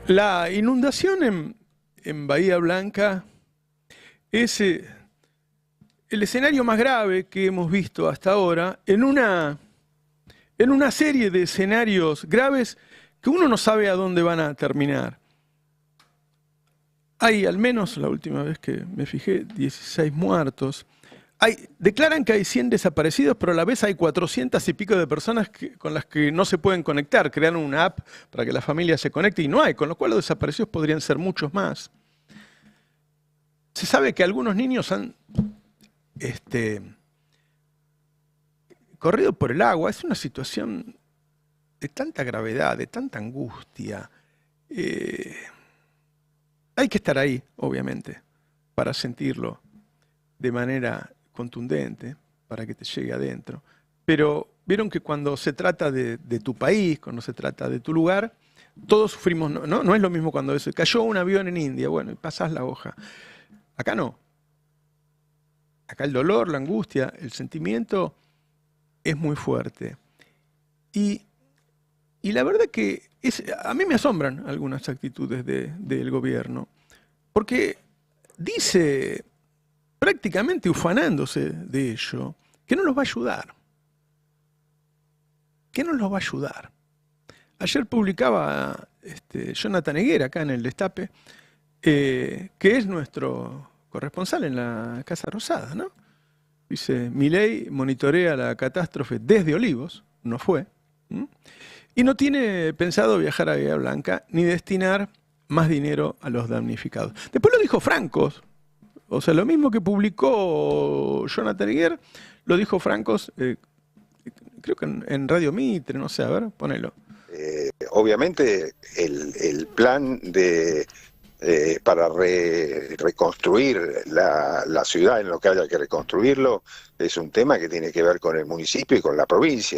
La inundación en Bahía Blanca es el escenario más grave que hemos visto hasta ahora en una serie de escenarios graves que uno no sabe a dónde van a terminar. Hay, al menos la última vez que me fijé, 16 muertos. Declaran que hay 100 desaparecidos, pero a la vez hay 400 y pico de personas con las que no se pueden conectar. Crearon una app para que la familia se conecte y no hay, con lo cual los desaparecidos podrían ser muchos más. Se sabe que algunos niños han corrido por el agua. Es una situación de tanta gravedad, de tanta angustia. Hay que estar ahí, obviamente, para sentirlo de manera contundente, para que te llegue adentro. Pero vieron que cuando se trata de tu país, cuando se trata de tu lugar, todos sufrimos, no es lo mismo cuando cayó un avión en India, bueno, y pasás la hoja. Acá no. Acá el dolor, la angustia, el sentimiento es muy fuerte. Y la verdad que a mí me asombran algunas actitudes del gobierno, porque dice, prácticamente ufanándose de ello, que no los va a ayudar. Que no los va a ayudar. Ayer publicaba Jonathan Higuera, acá en el Destape, que es nuestro corresponsal en la Casa Rosada, ¿no? Dice, Milei monitorea la catástrofe desde Olivos, no fue, y no tiene pensado viajar a Bahía Blanca ni destinar más dinero a los damnificados. Después lo dijo Francos, o sea, lo mismo que publicó Jonathan Higuera, lo dijo Francos, creo que en Radio Mitre, no sé, a ver, ponelo. Obviamente el plan para reconstruir la ciudad en lo que haya que reconstruirlo es un tema que tiene que ver con el municipio y con la provincia.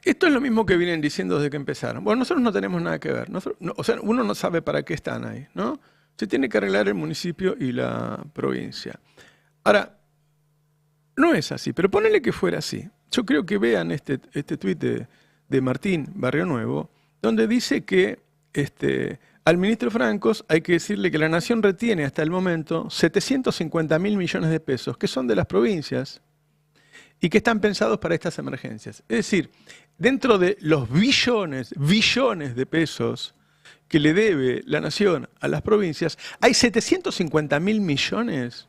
Esto es lo mismo que vienen diciendo desde que empezaron. Bueno, nosotros no tenemos nada que ver. O sea, uno no sabe para qué están ahí, ¿no? Se tiene que arreglar el municipio y la provincia. Ahora, no es así, pero ponele que fuera así. Yo creo que vean este tuit de Martín Barrio Nuevo, donde dice que al ministro Francos hay que decirle que la Nación retiene hasta el momento 750.000 millones de pesos, que son de las provincias, y que están pensados para estas emergencias. Es decir, dentro de los billones de pesos que le debe la Nación a las provincias, hay 750.000 millones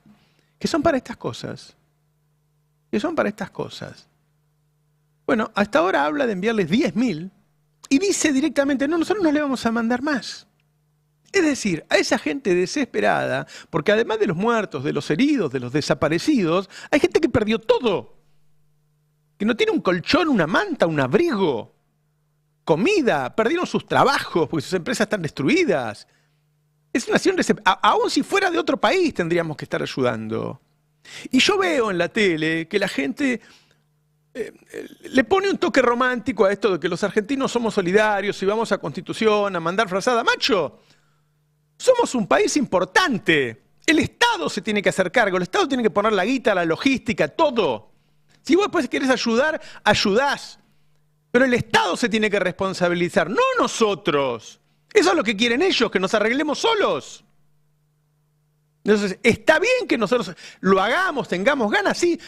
que son para estas cosas. Bueno, hasta ahora habla de enviarles 10.000 y dice directamente, no, nosotros no le vamos a mandar más. Es decir, a esa gente desesperada, porque además de los muertos, de los heridos, de los desaparecidos, hay gente que perdió todo. Que no tiene un colchón, una manta, un abrigo, comida, perdieron sus trabajos porque sus empresas están destruidas. Es una situación aún si fuera de otro país tendríamos que estar ayudando. Y yo veo en la tele que la gente le pone un toque romántico a esto de que los argentinos somos solidarios y vamos a Constitución a mandar frazada. Macho, somos un país importante. El Estado se tiene que hacer cargo, el Estado tiene que poner la guita, la logística, todo. Si vos después querés ayudar, ayudás. Pero el Estado se tiene que responsabilizar, no nosotros. Eso es lo que quieren ellos, que nos arreglemos solos. Entonces, está bien que nosotros lo hagamos, tengamos ganas, sí,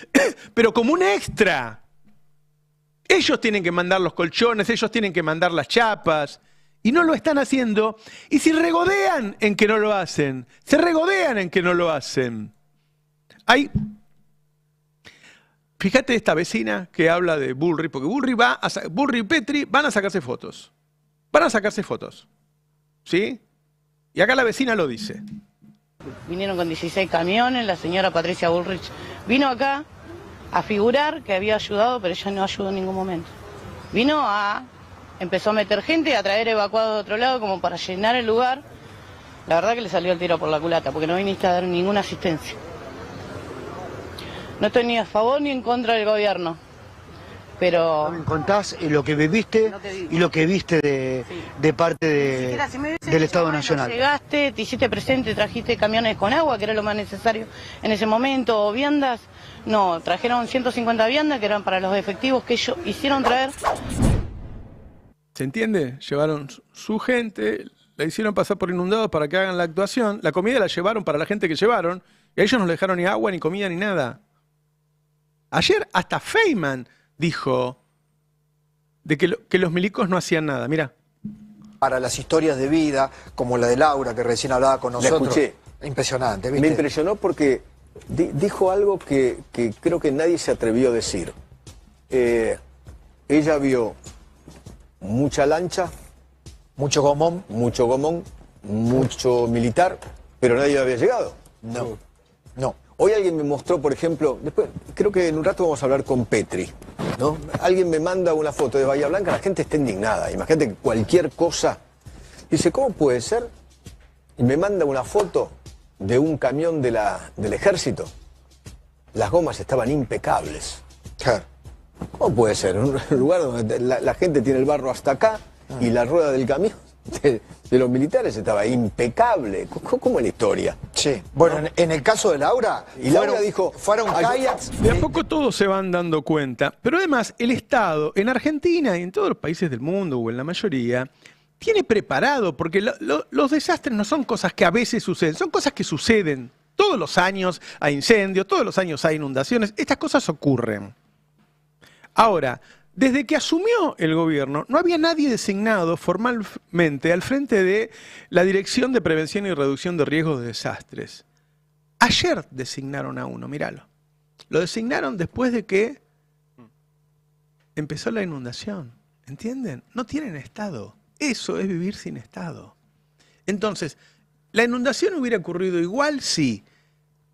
pero como un extra. Ellos tienen que mandar los colchones, ellos tienen que mandar las chapas, y no lo están haciendo. Y si regodean en que no lo hacen, se regodean en que no lo hacen. Fíjate esta vecina que habla de Bullrich, porque Bullrich y Petri van a sacarse fotos. ¿Sí? Y acá la vecina lo dice. Vinieron con 16 camiones, la señora Patricia Bullrich vino acá a figurar que había ayudado, pero ella no ayudó en ningún momento. Empezó a meter gente, a traer evacuados de otro lado como para llenar el lugar. La verdad que le salió el tiro por la culata, porque no viniste a dar ninguna asistencia. No estoy ni a favor ni en contra del gobierno, pero... ¿Me contás lo que viviste y lo que viste de parte del Estado Nacional? Llegaste, te hiciste presente, trajiste camiones con agua, que era lo más necesario en ese momento, o viandas. No, trajeron 150 viandas que eran para los efectivos que ellos hicieron traer. ¿Se entiende? Llevaron su gente, la hicieron pasar por inundados para que hagan la actuación. La comida la llevaron para la gente que llevaron. Y a ellos no les dejaron ni agua, ni comida, ni nada. Ayer hasta Feynman dijo de que los milicos no hacían nada. Mira. Para las historias de vida, como la de Laura, que recién hablaba con nosotros. La escuché. Impresionante, ¿viste? Me impresionó porque dijo algo que creo que nadie se atrevió a decir. Ella vio mucha lancha, Mucho gomón. mucho militar, pero nadie había llegado. No. Hoy alguien me mostró, por ejemplo, después creo que en un rato vamos a hablar con Petri, ¿no? Alguien me manda una foto de Bahía Blanca, la gente está indignada. Imagínate que cualquier cosa. Dice, ¿cómo puede ser? Y me manda una foto de un camión del ejército. Las gomas estaban impecables. Claro. ¿Cómo puede ser? Un lugar donde la gente tiene el barro hasta acá y la rueda del camión de los militares estaba impecable. ¿Cómo es la historia? Sí. Bueno, en el caso de Laura, Y Laura dijo, fueron kayaks. De a poco todos se van dando cuenta. Pero además, el Estado, en Argentina y en todos los países del mundo, o en la mayoría, tiene preparado, porque los desastres no son cosas que a veces suceden, son cosas que suceden. Todos los años hay incendios, todos los años hay inundaciones, estas cosas ocurren. Ahora, desde que asumió el gobierno, no había nadie designado formalmente al frente de la Dirección de Prevención y Reducción de Riesgos de Desastres. Ayer designaron a uno, míralo. Lo designaron después de que empezó la inundación. ¿Entienden? No tienen Estado. Eso es vivir sin Estado. Entonces, ¿la inundación hubiera ocurrido igual? Sí.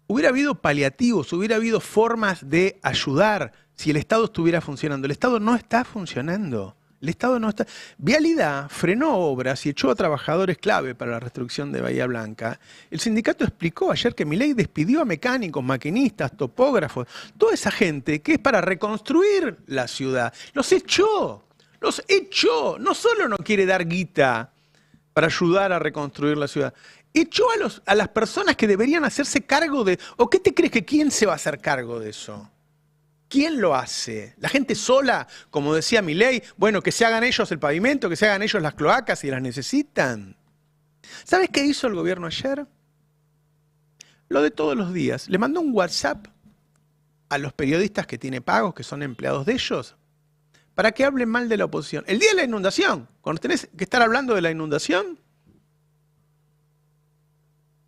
Hubiera habido paliativos, hubiera habido formas de ayudar si el Estado estuviera funcionando. El Estado no está funcionando. El Estado no está... Vialidad frenó obras y echó a trabajadores clave para la reconstrucción de Bahía Blanca. El sindicato explicó ayer que Milei despidió a mecánicos, maquinistas, topógrafos, toda esa gente que es para reconstruir la ciudad. Los echó. Los echó. No solo no quiere dar guita para ayudar a reconstruir la ciudad. Echó a las personas que deberían hacerse cargo de... ¿O qué te crees que quién se va a hacer cargo de eso? ¿Quién lo hace? ¿La gente sola, como decía Milei? Bueno, que se hagan ellos el pavimento, que se hagan ellos las cloacas si las necesitan. ¿Sabes qué hizo el gobierno ayer? Lo de todos los días. Le mandó un WhatsApp a los periodistas que tiene pagos, que son empleados de ellos, para que hablen mal de la oposición. El día de la inundación, cuando tenés que estar hablando de la inundación,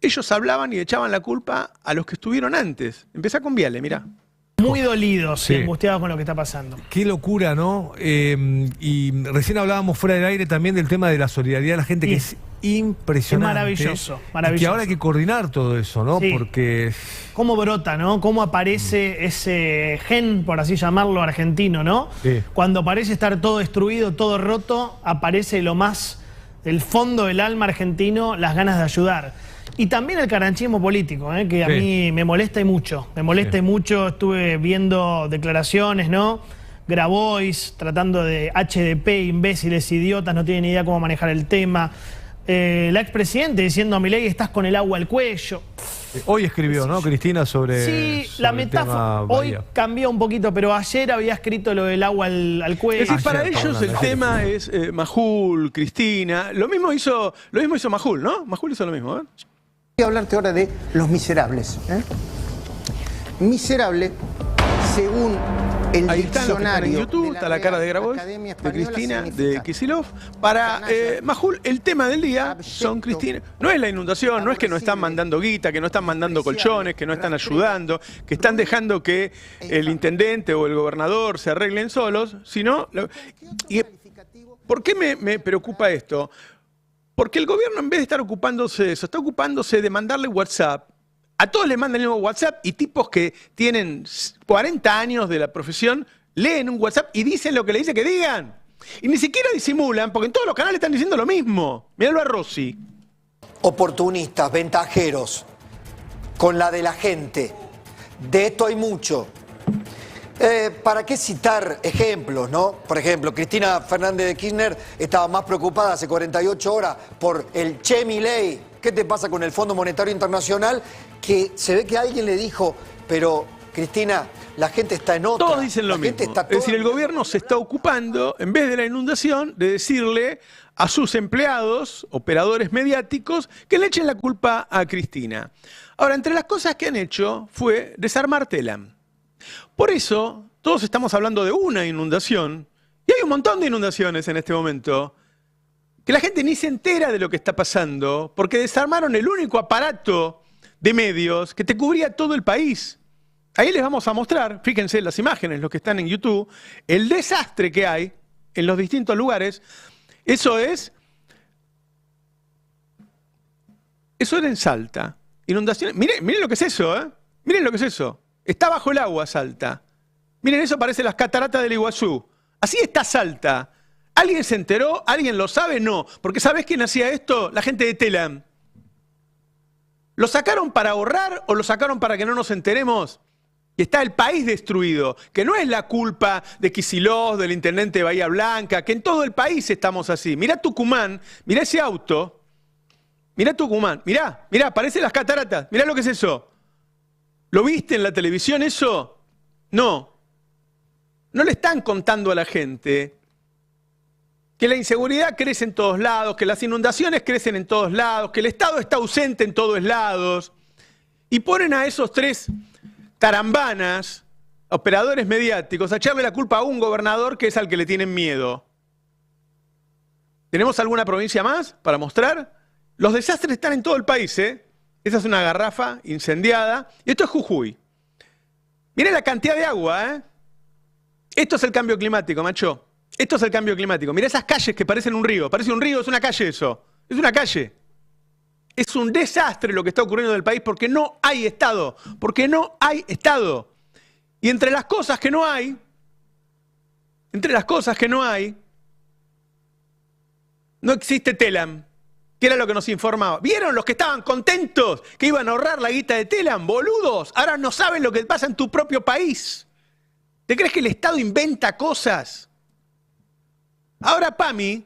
ellos hablaban y echaban la culpa a los que estuvieron antes. Empezá con Viale, mirá. Muy dolidos Sí. y angustiados con lo que está pasando. Qué locura, ¿no? Y recién hablábamos fuera del aire también del tema de la solidaridad de la gente, que es impresionante. Es maravilloso, Y maravilloso. que ahora hay que coordinar todo eso, ¿no? Sí. Porque... Cómo brota, ¿no? Cómo aparece ese gen, por así llamarlo, argentino, ¿no? Sí. Cuando parece estar todo destruido, todo roto, aparece lo más del fondo del alma argentino, las ganas de ayudar. Y también el caranchismo político, que a Sí. mí me molesta y mucho. Me molesta y mucho, estuve viendo declaraciones, ¿no? Grabois, tratando de HDP, imbéciles, idiotas, no tienen ni idea cómo manejar el tema. La expresidente diciendo a Milei, estás con el agua al cuello. Hoy escribió, ¿no, Cristina, sobre... Sí, sobre la el metáfora tema hoy Bahía? cambió un poquito, pero ayer había escrito lo del agua al cuello. Es decir, para Ayer, ellos el perdón, tema es Majul, Cristina. Lo mismo hizo Majul, ¿no? Majul hizo lo mismo, ¿eh? Voy a hablarte ahora de Los Miserables. Miserable, según el Ahí están los que están en diccionario YouTube, de está la cara de Real Grabois, Academia de Española, Cristina, de significa Kicillof. Para canalla, Majul, el tema del día son abyecto, Cristina. No es la inundación, no es que no están aborrecible, mandando guita, que no están mandando despreciable, colchones, que no están rastrero, ayudando, que están dejando que el intendente o el gobernador se arreglen solos, sino... Y, ¿por qué me preocupa esto? Porque el gobierno, en vez de estar ocupándose de eso, está ocupándose de mandarle WhatsApp. A todos les mandan el mismo WhatsApp y tipos que tienen 40 años de la profesión leen un WhatsApp y dicen lo que le dice que digan. Y ni siquiera disimulan, porque en todos los canales están diciendo lo mismo. Míralo a Rossi. Oportunistas, ventajeros, con la de la gente. De esto hay mucho. ¿Para qué citar ejemplos, no? Por ejemplo, Cristina Fernández de Kirchner estaba más preocupada hace 48 horas por el Che Milei. ¿Qué te pasa con el Fondo Monetario Internacional? Que se ve que alguien le dijo, pero Cristina, la gente está en otra. Todos dicen lo La mismo. gente está Es decir, el toda- gobierno se está ocupando, en vez de la inundación, de decirle a sus empleados, operadores mediáticos, que le echen la culpa a Cristina. Ahora, entre las cosas que han hecho fue desarmar Telam. Por eso, todos estamos hablando de una inundación, y hay un montón de inundaciones en este momento, que la gente ni se entera de lo que está pasando, porque desarmaron el único aparato de medios que te cubría todo el país. Ahí les vamos a mostrar, fíjense las imágenes, los que están en YouTube, el desastre que hay en los distintos lugares. Eso era en Salta. Inundaciones. Miren lo que es eso, ¿eh? Miren lo que es eso. Está bajo el agua Salta. Miren, eso parece las cataratas del Iguazú. Así está Salta. ¿Alguien se enteró? ¿Alguien lo sabe? No. Porque ¿sabés quién hacía esto? La gente de Telam. ¿Lo sacaron para ahorrar o lo sacaron para que no nos enteremos? Y está el país destruido, que no es la culpa de Kicillof, del intendente de Bahía Blanca, que en todo el país estamos así. Mirá Tucumán, mirá ese auto, mirá Tucumán, mirá, parece las cataratas, mirá lo que es eso. ¿Lo viste en la televisión eso? No. No le están contando a la gente que la inseguridad crece en todos lados, que las inundaciones crecen en todos lados, que el Estado está ausente en todos lados. Y ponen a esos tres tarambanas, operadores mediáticos, a echarle la culpa a un gobernador que es al que le tienen miedo. ¿Tenemos alguna provincia más para mostrar? Los desastres están en todo el país, ¿eh? Esa es una garrafa incendiada. Y esto es Jujuy. Miren la cantidad de agua, ¿eh? Esto es el cambio climático, macho. Esto es el cambio climático. Mirá esas calles que parecen un río. Parece un río, es una calle eso. Es una calle. Es un desastre lo que está ocurriendo en el país porque no hay Estado. Porque no hay Estado. Y entre las cosas que no hay, no existe Telam, que era lo que nos informaba. ¿Vieron los que estaban contentos que iban a ahorrar la guita de Telam? Boludos, ahora no saben lo que pasa en tu propio país. ¿Te crees que el Estado inventa cosas? Ahora PAMI,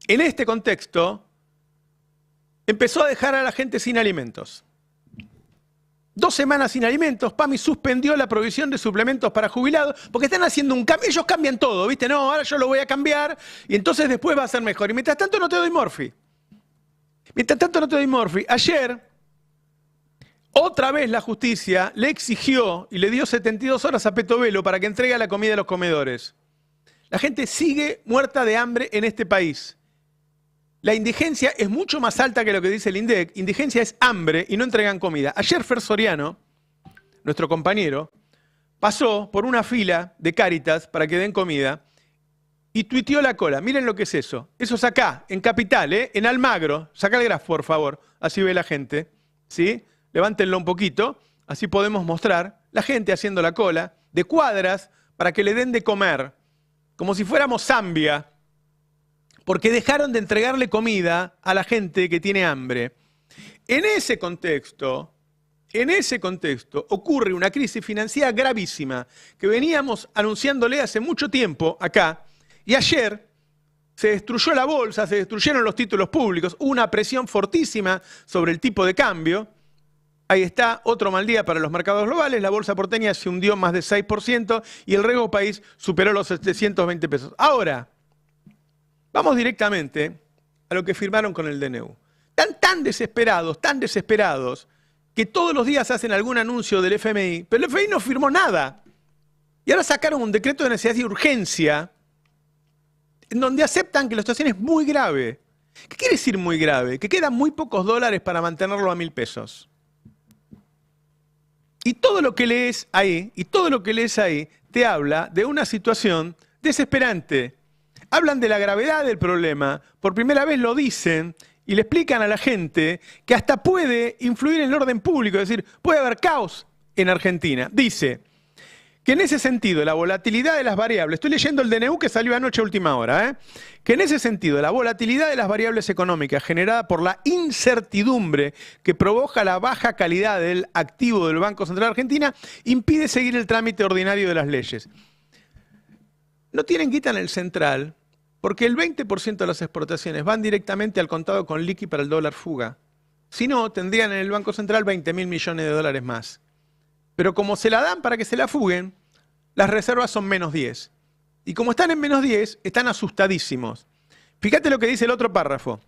en este contexto, empezó a dejar a la gente sin alimentos. 2 semanas sin alimentos, PAMI suspendió la provisión de suplementos para jubilados porque están haciendo un cambio. Ellos cambian todo, ¿viste? No, ahora yo lo voy a cambiar y entonces después va a ser mejor. Y mientras tanto no te doy Morphy. Ayer, otra vez la justicia le exigió y le dio 72 horas a Petovelo para que entregue la comida a los comedores. La gente sigue muerta de hambre en este país. La indigencia es mucho más alta que lo que dice el INDEC. Indigencia es hambre y no entregan comida. Ayer Fer Soriano, nuestro compañero, pasó por una fila de Cáritas para que den comida y tuiteó la cola. Miren lo que es eso. Eso es acá, en Capital, en Almagro. Sacá el grafo, por favor. Así ve la gente. ¿Sí? Levántenlo un poquito. Así podemos mostrar la gente haciendo la cola de cuadras para que le den de comer. Como si fuéramos Zambia. Porque dejaron de entregarle comida a la gente que tiene hambre. En ese contexto ocurre una crisis financiera gravísima que veníamos anunciándole hace mucho tiempo acá. Y ayer se destruyó la bolsa, se destruyeron los títulos públicos, hubo una presión fortísima sobre el tipo de cambio. Ahí está, otro mal día para los mercados globales. La bolsa porteña se hundió más de 6% y el riesgo país superó los 720 pesos. Ahora, vamos directamente a lo que firmaron con el DNU. Están tan desesperados, que todos los días hacen algún anuncio del FMI, pero el FMI no firmó nada. Y ahora sacaron un decreto de necesidad y urgencia, en donde aceptan que la situación es muy grave. ¿Qué quiere decir muy grave? Que quedan muy pocos dólares para mantenerlo a 1.000 pesos. Y todo lo que lees ahí, te habla de una situación desesperante. Hablan de la gravedad del problema, por primera vez lo dicen y le explican a la gente que hasta puede influir en el orden público, es decir, puede haber caos en Argentina. Dice que en ese sentido la volatilidad de las variables, estoy leyendo el DNU que salió anoche a última hora, que en ese sentido la volatilidad de las variables económicas generada por la incertidumbre que provoca la baja calidad del activo del Banco Central de Argentina impide seguir el trámite ordinario de las leyes. No tienen guita en el central porque el 20% de las exportaciones van directamente al contado con liqui para el dólar fuga. Si no, tendrían en el Banco Central 20.000 millones de dólares más. Pero como se la dan para que se la fuguen, las reservas son -10. Y como están en -10, están asustadísimos. Fíjate lo que dice el otro párrafo.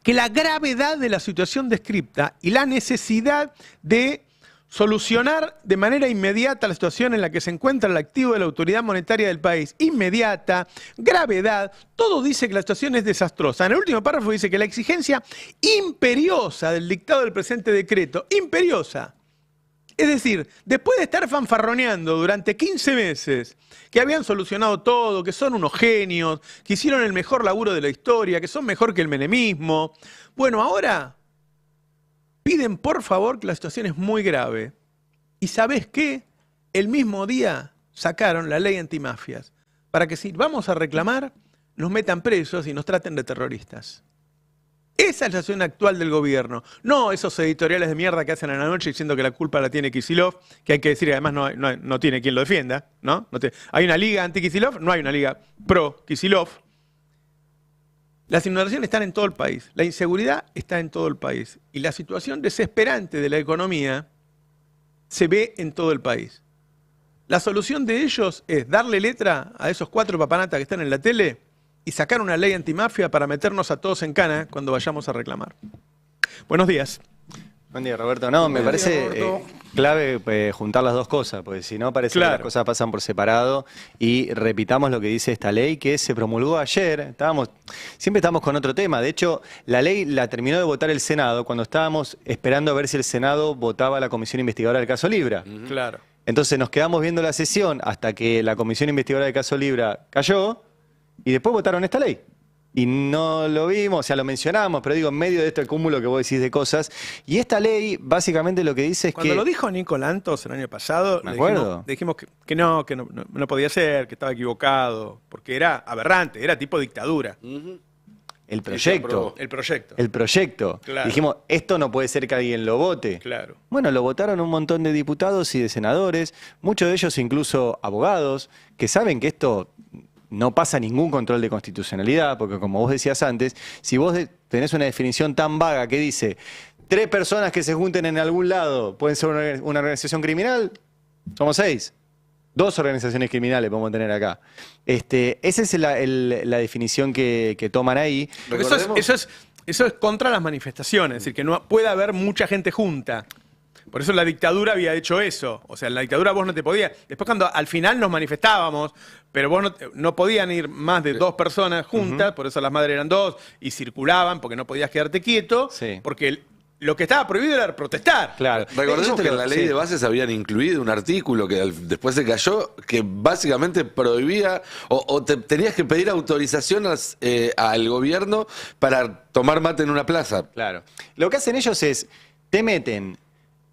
Que la gravedad de la situación descripta y la necesidad de solucionar de manera inmediata la situación en la que se encuentra el activo de la autoridad monetaria del país, inmediata, gravedad, todo dice que la situación es desastrosa. En el último párrafo dice que la exigencia imperiosa del dictado del presente decreto, imperiosa, es decir, después de estar fanfarroneando durante 15 meses, que habían solucionado todo, que son unos genios, que hicieron el mejor laburo de la historia, que son mejor que el menemismo, bueno, ahora piden por favor que la situación es muy grave. ¿Y sabés qué? El mismo día sacaron la ley antimafias, para que si vamos a reclamar, nos metan presos y nos traten de terroristas. Esa es la situación actual del gobierno. No esos editoriales de mierda que hacen a la noche diciendo que la culpa la tiene Kicillof, que hay que decir que además no tiene quien lo defienda, ¿no? Hay una liga anti-Kicillof, no hay una liga pro-Kicillof. Las inundaciones están en todo el país, la inseguridad está en todo el país y la situación desesperante de la economía se ve en todo el país. La solución de ellos es darle letra a esos 4 papanatas que están en la tele y sacar una ley antimafia para meternos a todos en cana cuando vayamos a reclamar. Buenos días. Buen día, Roberto. No, me parece clave juntar las dos cosas, porque si no parece que las cosas pasan por separado. Y repitamos lo que dice esta ley que se promulgó ayer. Siempre estamos con otro tema. De hecho, la ley la terminó de votar el Senado cuando estábamos esperando a ver si el Senado votaba la comisión investigadora del caso Libra. Claro. Entonces nos quedamos viendo la sesión hasta que la comisión investigadora del caso Libra cayó y después votaron esta ley. Y no lo vimos, o sea, lo mencionamos, pero digo, en medio de este cúmulo que vos decís de cosas. Y esta ley, básicamente lo que dice es Cuando lo dijo Nico Lantos el año pasado, me acuerdo. dijimos que no podía ser, que estaba equivocado, porque era aberrante, era tipo dictadura. El proyecto. El proyecto. Claro. Dijimos, esto no puede ser que alguien lo vote. Claro. Bueno, lo votaron un montón de diputados y de senadores, muchos de ellos incluso abogados, que saben que esto no pasa ningún control de constitucionalidad, porque como vos decías antes, si vos tenés una definición tan vaga que dice 3 personas que se junten en algún lado pueden ser una organización criminal, somos 6. 2 organizaciones criminales podemos tener acá. Esa es la definición que toman ahí. Eso es contra las manifestaciones, es decir, que no puede haber mucha gente junta. Por eso la dictadura había hecho eso. O sea, en la dictadura vos no te podías. Después cuando al final nos manifestábamos, pero vos no podían ir más de 2 personas juntas, por eso las madres eran 2, y circulaban porque no podías quedarte quieto, porque lo que estaba prohibido era protestar. Claro. Recordemos que en la ley de bases habían incluido un artículo que después se cayó, que básicamente prohibía, tenías que pedir autorización al gobierno para tomar mate en una plaza. Claro. Lo que hacen ellos es, te meten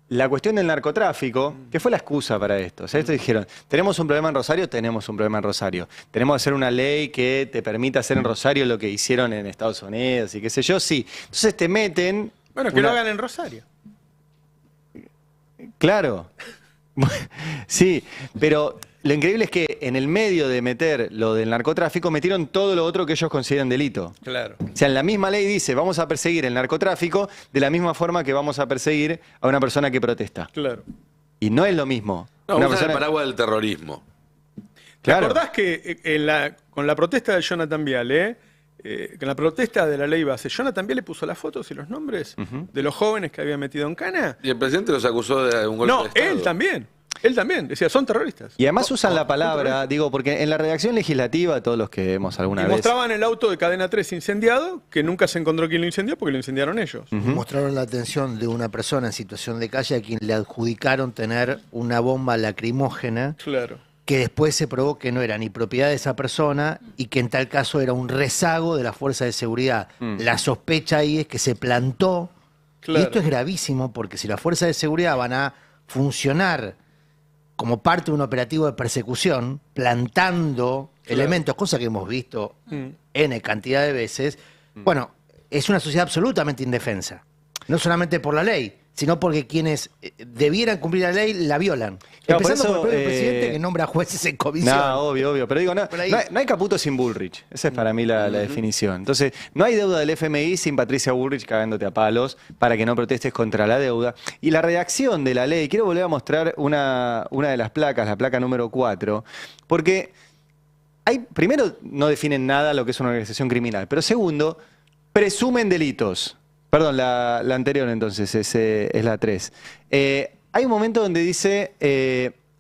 la cuestión del narcotráfico, que fue la excusa para esto. O sea, esto dijeron, tenemos un problema en Rosario, tenemos un problema en Rosario. Tenemos que hacer una ley que te permita hacer en Rosario lo que hicieron en Estados Unidos y qué sé yo, sí. Entonces te meten... Bueno, que lo hagan en Rosario. Claro. Sí, pero lo increíble es que en el medio de meter lo del narcotráfico, metieron todo lo otro que ellos consideran delito. Claro. O sea, en la misma ley dice, vamos a perseguir el narcotráfico de la misma forma que vamos a perseguir a una persona que protesta. Claro. Y no es lo mismo. No, usan el paraguas del terrorismo. ¿Te acordás que con la protesta de Jonathan Viale, con la protesta de la ley base, Jonathan Viale puso las fotos y los nombres de los jóvenes que había metido en cana? Y el presidente los acusó de un golpe de Estado. Él también. Él también, decía, son terroristas. Y además usan la palabra, digo, porque en la redacción legislativa, todos los que vemos alguna vez... mostraban el auto de Cadena 3 incendiado, que nunca se encontró quién lo incendió porque lo incendiaron ellos. Mostraron la atención de una persona en situación de calle a quien le adjudicaron tener una bomba lacrimógena. Claro. Que después se probó que no era ni propiedad de esa persona y que en tal caso era un rezago de la fuerza de seguridad. La sospecha ahí es que se plantó. Claro. Y esto es gravísimo porque si las fuerzas de seguridad van a funcionar como parte de un operativo de persecución, plantando elementos, cosa que hemos visto N cantidad de veces, bueno, es una sociedad absolutamente indefensa. No solamente por la ley, sino porque quienes debieran cumplir la ley la violan. Claro, Empezando por eso, por el propio presidente que nombra jueces en comisión. No, obvio. Pero digo, no hay Caputo sin Bullrich. Esa es para mí la definición. Entonces, no hay deuda del FMI sin Patricia Bullrich cagándote a palos para que no protestes contra la deuda. Y la redacción de la ley, quiero volver a mostrar una de las placas, la placa número 4, porque primero, no definen nada lo que es una organización criminal, pero segundo, presumen delitos. Perdón, la anterior entonces es la 3. Hay un momento donde dice,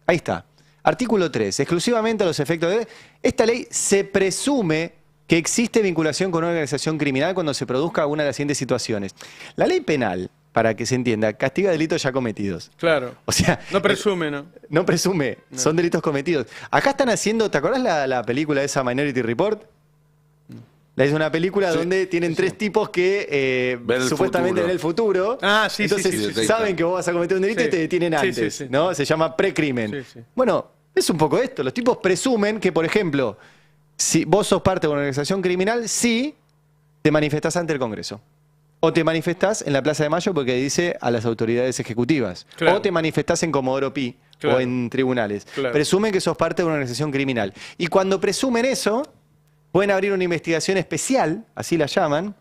ahí está, artículo 3, exclusivamente a los efectos de... Esta ley se presume que existe vinculación con una organización criminal cuando se produzca alguna de las siguientes situaciones. La ley penal, para que se entienda, castiga delitos ya cometidos. Claro. O sea... No presume, ¿no? No presume, son delitos cometidos. Acá están haciendo, ¿te acordás la película esa Minority Report? Es una película donde tienen 3 tipos que supuestamente ven el futuro. Entonces saben que vos vas a cometer un delito y te detienen antes. ¿No? Se llama precrimen. Bueno, es un poco esto. Los tipos presumen que, por ejemplo, si vos sos parte de una organización criminal, sí te manifestás ante el Congreso. O te manifestás en la Plaza de Mayo porque dice a las autoridades ejecutivas. Claro. O te manifestás en Comodoro Pi o en tribunales. Presumen que sos parte de una organización criminal. Y cuando presumen eso... pueden abrir una investigación especial, así la llaman,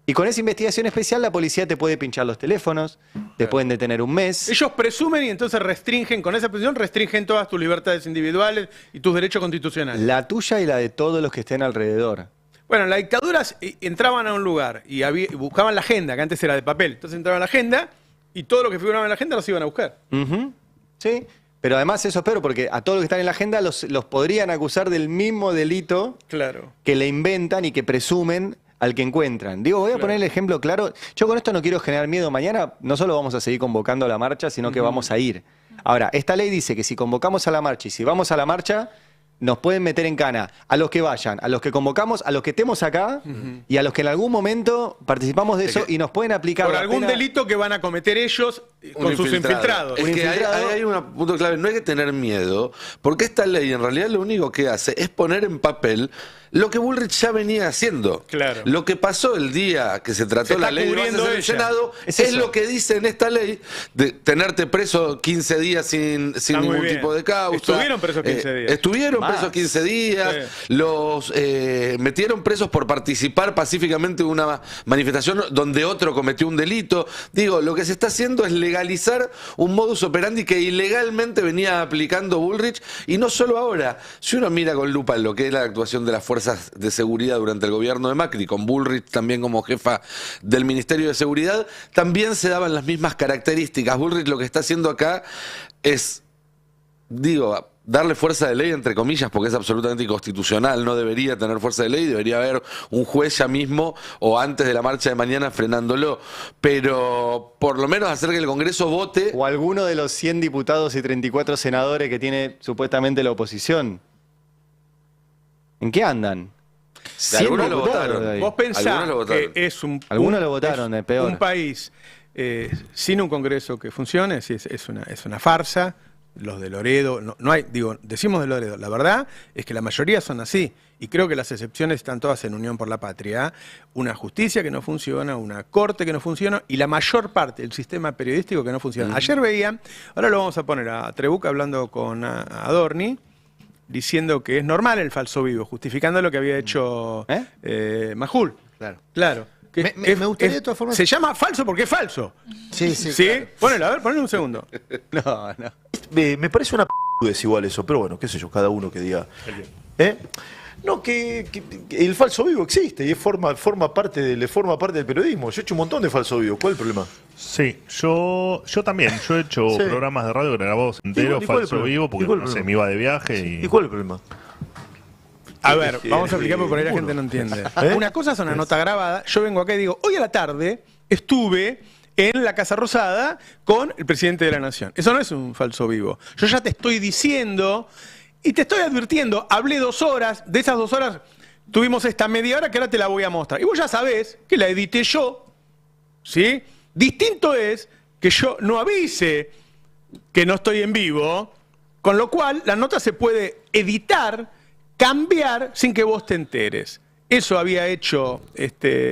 y con esa investigación especial la policía te puede pinchar los teléfonos, te pueden detener un mes. Ellos presumen y entonces restringen, con esa presunción restringen todas tus libertades individuales y tus derechos constitucionales. La tuya y la de todos los que estén alrededor. Bueno, en las dictaduras entraban a un lugar y buscaban la agenda, que antes era de papel. Entonces entraban a la agenda y todo lo que figuraba en la agenda los iban a buscar. Sí. Pero además eso es peor, porque a todos los que están en la agenda los podrían acusar del mismo delito que le inventan y que presumen al que encuentran. Digo, voy a poner el ejemplo claro. Yo con esto no quiero generar miedo. Mañana no solo vamos a seguir convocando a la marcha, sino que vamos a ir. Ahora, esta ley dice que si convocamos a la marcha y si vamos a la marcha, nos pueden meter en cana a los que vayan, a los que convocamos, a los que estemos acá y a los que en algún momento participamos de eso y nos pueden aplicar por algún delito que van a cometer ellos con sus infiltrados. Es que hay un punto clave, no hay que tener miedo, porque esta ley en realidad lo único que hace es poner en papel lo que Bullrich ya venía haciendo. Claro. Lo que pasó el día que se trató la ley de bases en el Senado es lo que dice en esta ley de tenerte preso 15 días sin ningún tipo de causa. Estuvieron presos 15 días. Estuvieron presos 15 días. Los metieron presos por participar pacíficamente de una manifestación donde otro cometió un delito. Digo, lo que se está haciendo es legalizar un modus operandi que ilegalmente venía aplicando Bullrich, y no solo ahora. Si uno mira con lupa lo que es la actuación de las fuerzas de seguridad durante el gobierno de Macri, con Bullrich también como jefa del Ministerio de Seguridad, también se daban las mismas características. Bullrich lo que está haciendo acá es, digo, darle fuerza de ley, entre comillas, porque es absolutamente inconstitucional, no debería tener fuerza de ley, debería haber un juez ya mismo o antes de la marcha de mañana frenándolo, pero por lo menos hacer que el Congreso vote. O alguno de los 100 diputados y 34 senadores que tiene supuestamente la oposición. ¿En qué andan? Algunos lo votaron. Vos pensás que es algunos lo votaron, es peor. Un país sin un Congreso que funcione, es una farsa. Los de Loredo, no hay, digo, decimos de Loredo, la verdad es que la mayoría son así, y creo que las excepciones están todas en Unión por la Patria. Una justicia que no funciona, una corte que no funciona, y la mayor parte del sistema periodístico que no funciona. Ayer veía, ahora lo vamos a poner a Trebuch hablando con Adorni, diciendo que es normal el falso vivo, justificando lo que había hecho Majul. Claro. Me gustaría de todas formas... Se llama falso porque es falso. Sí. Claro. Ponelo, a ver, ponelo un segundo. No. Me parece una p*** igual eso, pero bueno, qué sé yo, cada uno que diga. No, que el falso vivo existe y forma parte del periodismo. Yo he hecho un montón de falso vivo. ¿Cuál es el problema? Sí, yo también. Yo he hecho programas de radio grabados enteros, falso vivo, porque no sé, me iba de viaje. ¿Y cuál es el problema? A ver, vamos a explicar porque por ahí la gente no entiende. Una cosa es una nota grabada. Yo vengo acá y digo, hoy a la tarde estuve en la Casa Rosada con el presidente de la Nación. Eso no es un falso vivo. Yo ya te estoy diciendo y te estoy advirtiendo, hablé 2 horas, de esas 2 horas tuvimos esta media hora que ahora te la voy a mostrar. Y vos ya sabés que la edité yo, ¿sí? Distinto es que yo no avise que no estoy en vivo, con lo cual la nota se puede editar, cambiar sin que vos te enteres. Eso había hecho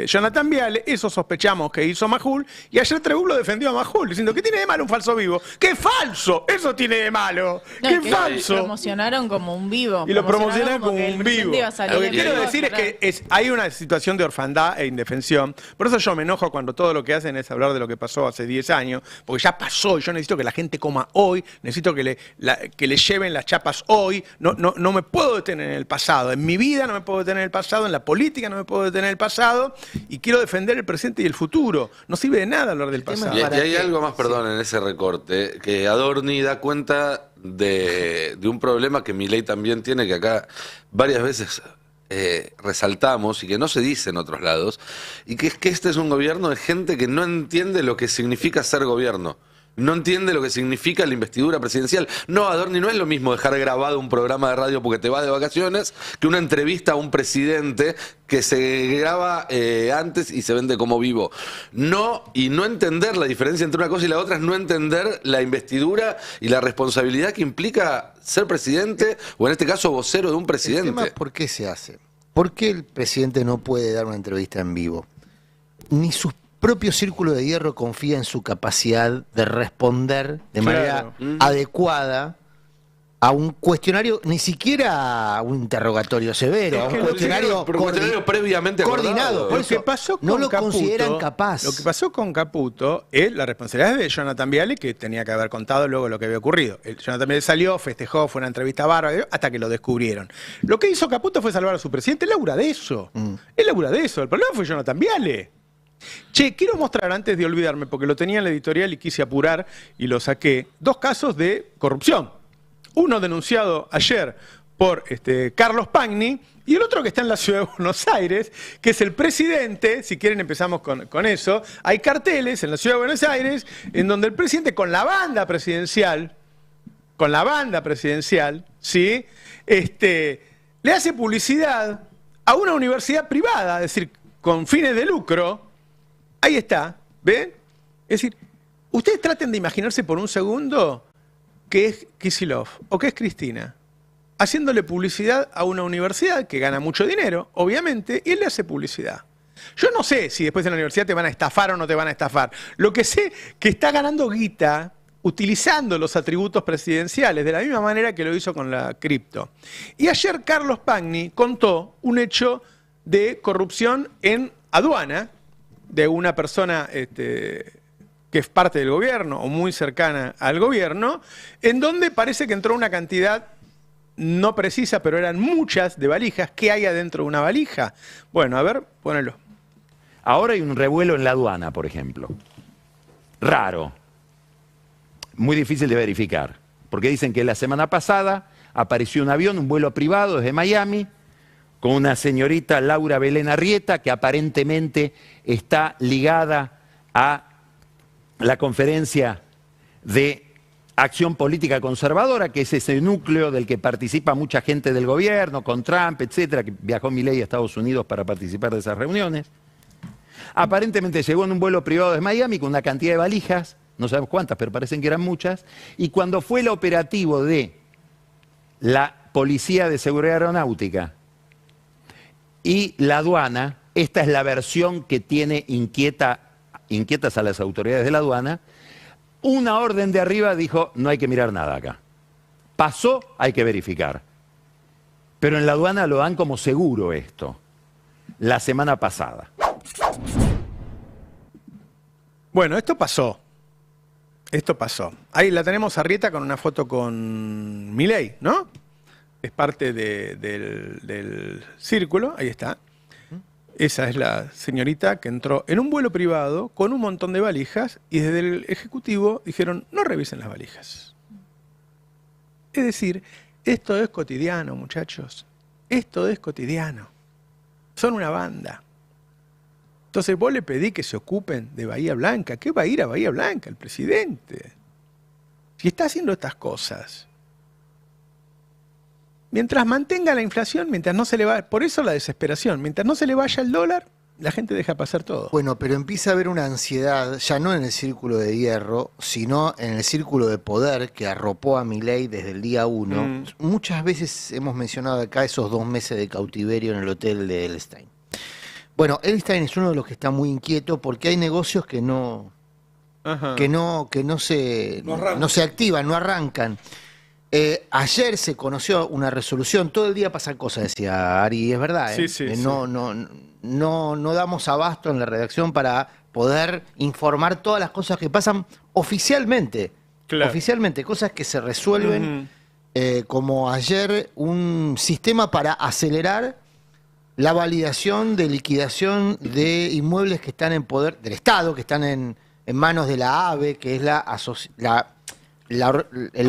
Jonathan Viale, eso sospechamos que hizo Majul, y ayer Tribún lo defendió a Majul, diciendo que tiene de malo un falso vivo. ¡Qué falso! Eso tiene de malo. No, ¡Qué que falso! Lo promocionaron como un vivo. Y lo promocionaron como que el un presidente vivo. iba a salir Lo que en quiero vivo, decir es claro. que hay una situación de orfandad e indefensión. Por eso yo me enojo cuando todo lo que hacen es hablar de lo que pasó hace 10 años, porque ya pasó y yo necesito que la gente coma hoy, necesito que le lleven las chapas hoy. No me puedo detener en el pasado. En mi vida no me puedo detener en el pasado, en la política no me puedo detener en el pasado, y quiero defender el presente y el futuro. No sirve de nada hablar del pasado. Y hay algo más, perdón, en ese recorte, que Adorni da cuenta de un problema que Milei también tiene, que acá varias veces resaltamos y que no se dice en otros lados, y que es que este es un gobierno de gente que no entiende lo que significa ser gobierno. No entiende lo que significa la investidura presidencial. No, Adorni, no es lo mismo dejar grabado un programa de radio porque te vas de vacaciones que una entrevista a un presidente que se graba antes y se vende como vivo. No, y no entender la diferencia entre una cosa y la otra es no entender la investidura y la responsabilidad que implica ser presidente, o en este caso vocero de un presidente. El tema, ¿por qué se hace? ¿Por qué el presidente no puede dar una entrevista en vivo? Ni sus propio círculo de hierro confía en su capacidad de responder de manera adecuada a un cuestionario, ni siquiera a un interrogatorio severo, a un cuestionario previamente coordinado. Por Lo que eso pasó no con lo Caputo, consideran capaz. Lo que pasó con Caputo es la responsabilidad de Jonathan Viale, que tenía que haber contado luego lo que había ocurrido. Jonathan Viale salió, festejó, fue una entrevista bárbara, hasta que lo descubrieron. Lo que hizo Caputo fue salvar a su presidente. Él labura de eso. Él labura de eso. El problema fue Jonathan Viale. Che, quiero mostrar, antes de olvidarme, porque lo tenía en la editorial y quise apurar y lo saqué, 2 casos de corrupción. Uno denunciado ayer por Carlos Pagni, y el otro que está en la ciudad de Buenos Aires, que es el presidente. Si quieren empezamos con eso. Hay carteles en la ciudad de Buenos Aires en donde el presidente con la banda presidencial, ¿sí? Le hace publicidad a una universidad privada, es decir, con fines de lucro. Ahí está, ¿ven? Es decir, ustedes traten de imaginarse por un segundo que es Kicillof o que es Cristina, haciéndole publicidad a una universidad que gana mucho dinero, obviamente, y él le hace publicidad. Yo no sé si después en la universidad te van a estafar o no te van a estafar. Lo que sé que está ganando guita utilizando los atributos presidenciales, de la misma manera que lo hizo con la cripto. Y ayer Carlos Pagni contó un hecho de corrupción en aduana, de una persona que es parte del gobierno o muy cercana al gobierno, en donde parece que entró una cantidad no precisa, pero eran muchas de valijas. ¿Qué hay adentro de una valija? Bueno, a ver, ponelo. Ahora hay un revuelo en la aduana, por ejemplo. Raro. Muy difícil de verificar. Porque dicen que la semana pasada apareció un avión, un vuelo privado desde Miami, con una señorita Laura Belén Arrieta, que aparentemente está ligada a la conferencia de Acción Política Conservadora, que es ese núcleo del que participa mucha gente del gobierno, con Trump, etcétera, que viajó Milei a Estados Unidos para participar de esas reuniones. Aparentemente llegó en un vuelo privado de Miami con una cantidad de valijas, no sabemos cuántas, pero parecen que eran muchas, y cuando fue el operativo de la Policía de Seguridad Aeronáutica y la aduana, esta es la versión que tiene inquietas a las autoridades de la aduana, una orden de arriba dijo, no hay que mirar nada acá. Pasó, hay que verificar. Pero en la aduana lo dan como seguro esto, la semana pasada. Bueno, esto pasó. Ahí la tenemos a Arrieta con una foto con Milei, ¿no? Es parte del círculo, ahí está. Esa es la señorita que entró en un vuelo privado con un montón de valijas y desde el Ejecutivo dijeron, no revisen las valijas. Es decir, esto es cotidiano, muchachos. Esto es cotidiano. Son una banda. Entonces vos le pedí que se ocupen de Bahía Blanca. ¿Qué va a ir a Bahía Blanca el presidente? Si está haciendo estas cosas. Mientras mantenga la inflación, mientras no se le vaya, por eso la desesperación, mientras no se le vaya el dólar, la gente deja pasar todo. Bueno, pero empieza a haber una ansiedad, ya no en el círculo de hierro, sino en el círculo de poder que arropó a Milei desde el día 1. Muchas veces hemos mencionado acá esos 2 meses de cautiverio en el hotel de Edelstein. Bueno, Edelstein es uno de los que está muy inquieto porque hay negocios que no se activan, no arrancan. Ayer se conoció una resolución, todo el día pasan cosas, decía Ari, es verdad. No damos abasto en la redacción para poder informar todas las cosas que pasan oficialmente. Claro. Oficialmente, cosas que se resuelven, como ayer un sistema para acelerar la validación de liquidación de inmuebles que están en poder del Estado, que están en manos de la AVE, que es el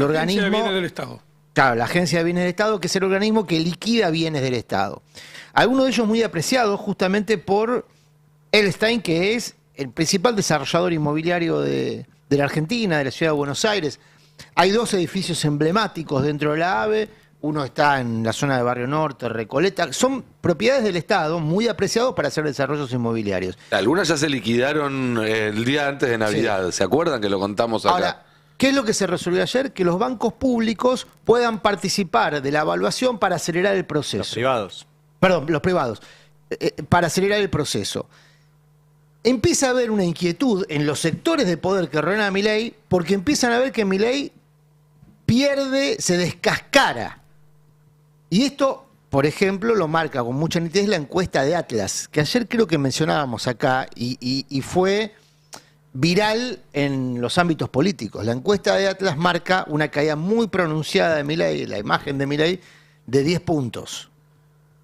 organismo... Agencia de Bienes del Estado. Claro, la Agencia de Bienes del Estado, que es el organismo que liquida bienes del Estado. Algunos de ellos muy apreciados justamente por Edelstein, que es el principal desarrollador inmobiliario de la Argentina, de la ciudad de Buenos Aires. Hay 2 edificios emblemáticos dentro de la AVE, uno está en la zona de Barrio Norte, Recoleta. Son propiedades del Estado muy apreciados para hacer desarrollos inmobiliarios. Algunas ya se liquidaron el día antes de Navidad. Sí. ¿Se acuerdan que lo contamos acá? Ahora, ¿qué es lo que se resolvió ayer? Que los bancos públicos puedan participar de la evaluación para acelerar el proceso. Los privados. Perdón, los privados. Para acelerar el proceso. Empieza a haber una inquietud en los sectores de poder que rodean a Milei porque empiezan a ver que Milei pierde, se descascara. Y esto, por ejemplo, lo marca con mucha nitidez la encuesta de Atlas, que ayer creo que mencionábamos acá y fue viral en los ámbitos políticos. La encuesta de Atlas marca una caída muy pronunciada de Milei, la imagen de Milei, de 10 puntos.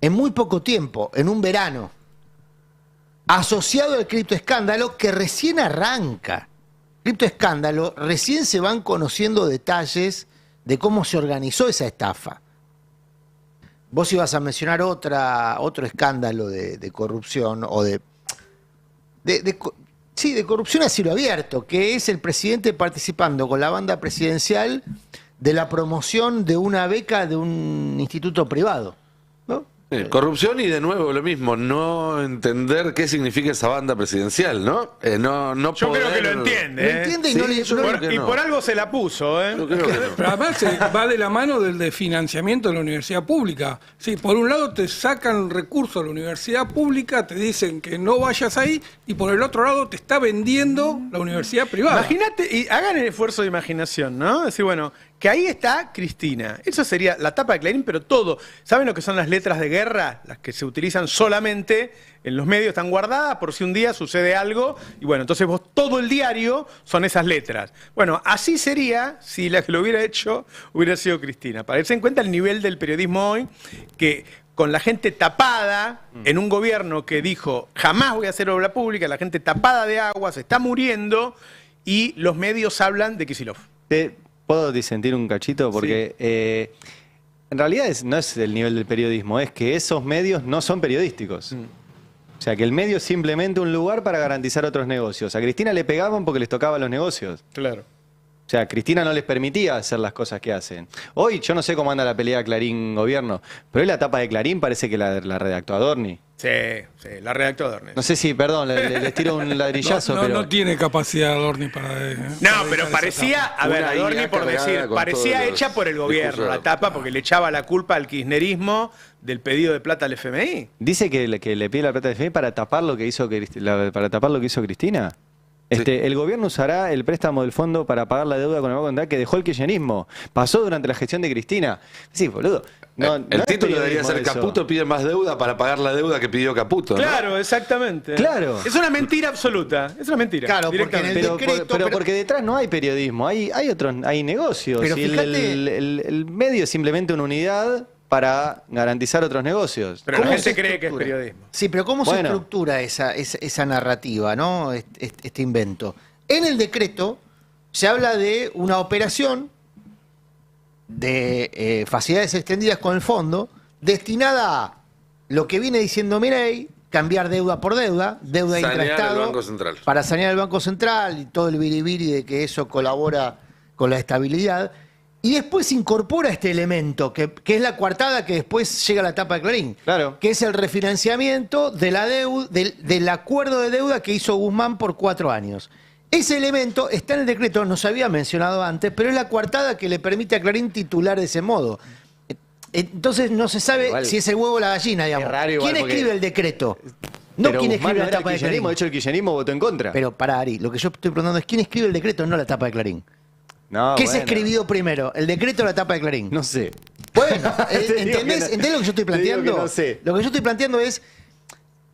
En muy poco tiempo, en un verano, asociado al criptoescándalo que recién arranca. Criptoescándalo, recién se van conociendo detalles de cómo se organizó esa estafa. Vos ibas a mencionar otro escándalo de corrupción o de corrupción a cielo abierto, que es el presidente participando con la banda presidencial de la promoción de una beca de un instituto privado. Corrupción y de nuevo lo mismo, no entender qué significa esa banda presidencial, ¿no? Yo creo que lo entiende. Lo entiende y por algo se la puso, ¿eh? Pero además va de la mano del de financiamiento de la universidad pública. Sí, por un lado te sacan recursos de la universidad pública, te dicen que no vayas ahí, y por el otro lado te está vendiendo la universidad privada. Imagínate, y hagan el esfuerzo de imaginación, ¿no? Decir, bueno, que ahí está Cristina. Eso sería la tapa de Clarín, pero todo. ¿Saben lo que son las letras de guerra? Las que se utilizan solamente en los medios, están guardadas por si un día sucede algo. Y bueno, entonces vos todo el diario son esas letras. Bueno, así sería si la que lo hubiera hecho hubiera sido Cristina. Para darse en cuenta el nivel del periodismo hoy, que con la gente tapada en un gobierno que dijo jamás voy a hacer obra pública, la gente tapada de agua, se está muriendo y los medios hablan de Kicillof. ¿Puedo disentir un cachito? Porque en realidad no es el nivel del periodismo, es que esos medios no son periodísticos. O sea, que el medio es simplemente un lugar para garantizar otros negocios. A Cristina le pegaban porque les tocaban los negocios. Claro. O sea, Cristina no les permitía hacer las cosas que hacen. Hoy yo no sé cómo anda la pelea Clarín-Gobierno, pero hoy la tapa de Clarín parece que la redactó Adorni. Sí, la redactó Adorni. No sé si, perdón, les tiro un ladrillazo, pero... No tiene capacidad Adorni para... No, pero parecía, a ver, Adorni por decir, parecía hecha por el gobierno, la tapa, porque le echaba la culpa al kirchnerismo del pedido de plata al FMI. Dice que le pide la plata al FMI para tapar lo que hizo Cristina. El gobierno usará el préstamo del fondo para pagar la deuda con el Banco Central que dejó el kirchnerismo. Pasó durante la gestión de Cristina. Sí, boludo. El título debería ser Caputo pide más deuda para pagar la deuda que pidió Caputo, ¿no? Claro, exactamente. Claro. Es una mentira absoluta. Es una mentira. Claro, porque en el decreto... Pero porque detrás no hay periodismo, hay negocios. Pero y fíjate... el medio es simplemente una unidad para garantizar otros negocios. Pero la gente cree que es periodismo. Sí, pero ¿cómo se estructura esa narrativa, ¿no? Este invento? En el decreto se habla de una operación de facilidades extendidas con el fondo destinada a lo que viene diciendo Milei, cambiar deuda por deuda intraestado para sanear el Banco Central y todo el biribiri de que eso colabora con la estabilidad. Y después incorpora este elemento, que es la coartada que después llega a la tapa de Clarín. Claro. Que es el refinanciamiento de la deuda, del acuerdo de deuda que hizo Guzmán por 4 años. Ese elemento está en el decreto, no se había mencionado antes, pero es la coartada que le permite a Clarín titular de ese modo. Entonces no se sabe Igual, si es el huevo o la gallina, digamos. es raro igual ¿Quién porque- escribe el decreto? No Pero quién Guzmán escribe no la era tapa de kirchnerismo, Clarín. de hecho el kirchnerismo votó en contra. Pero para Ari, lo que yo estoy preguntando es quién escribe el decreto, no la tapa de Clarín. No, ¿Qué se bueno. escribió primero? ¿El decreto o la tapa de Clarín? No sé. Bueno, Te digo que ¿entendés, no- ¿entendés lo que yo estoy te digo que planteando? no sé. Lo que yo estoy planteando es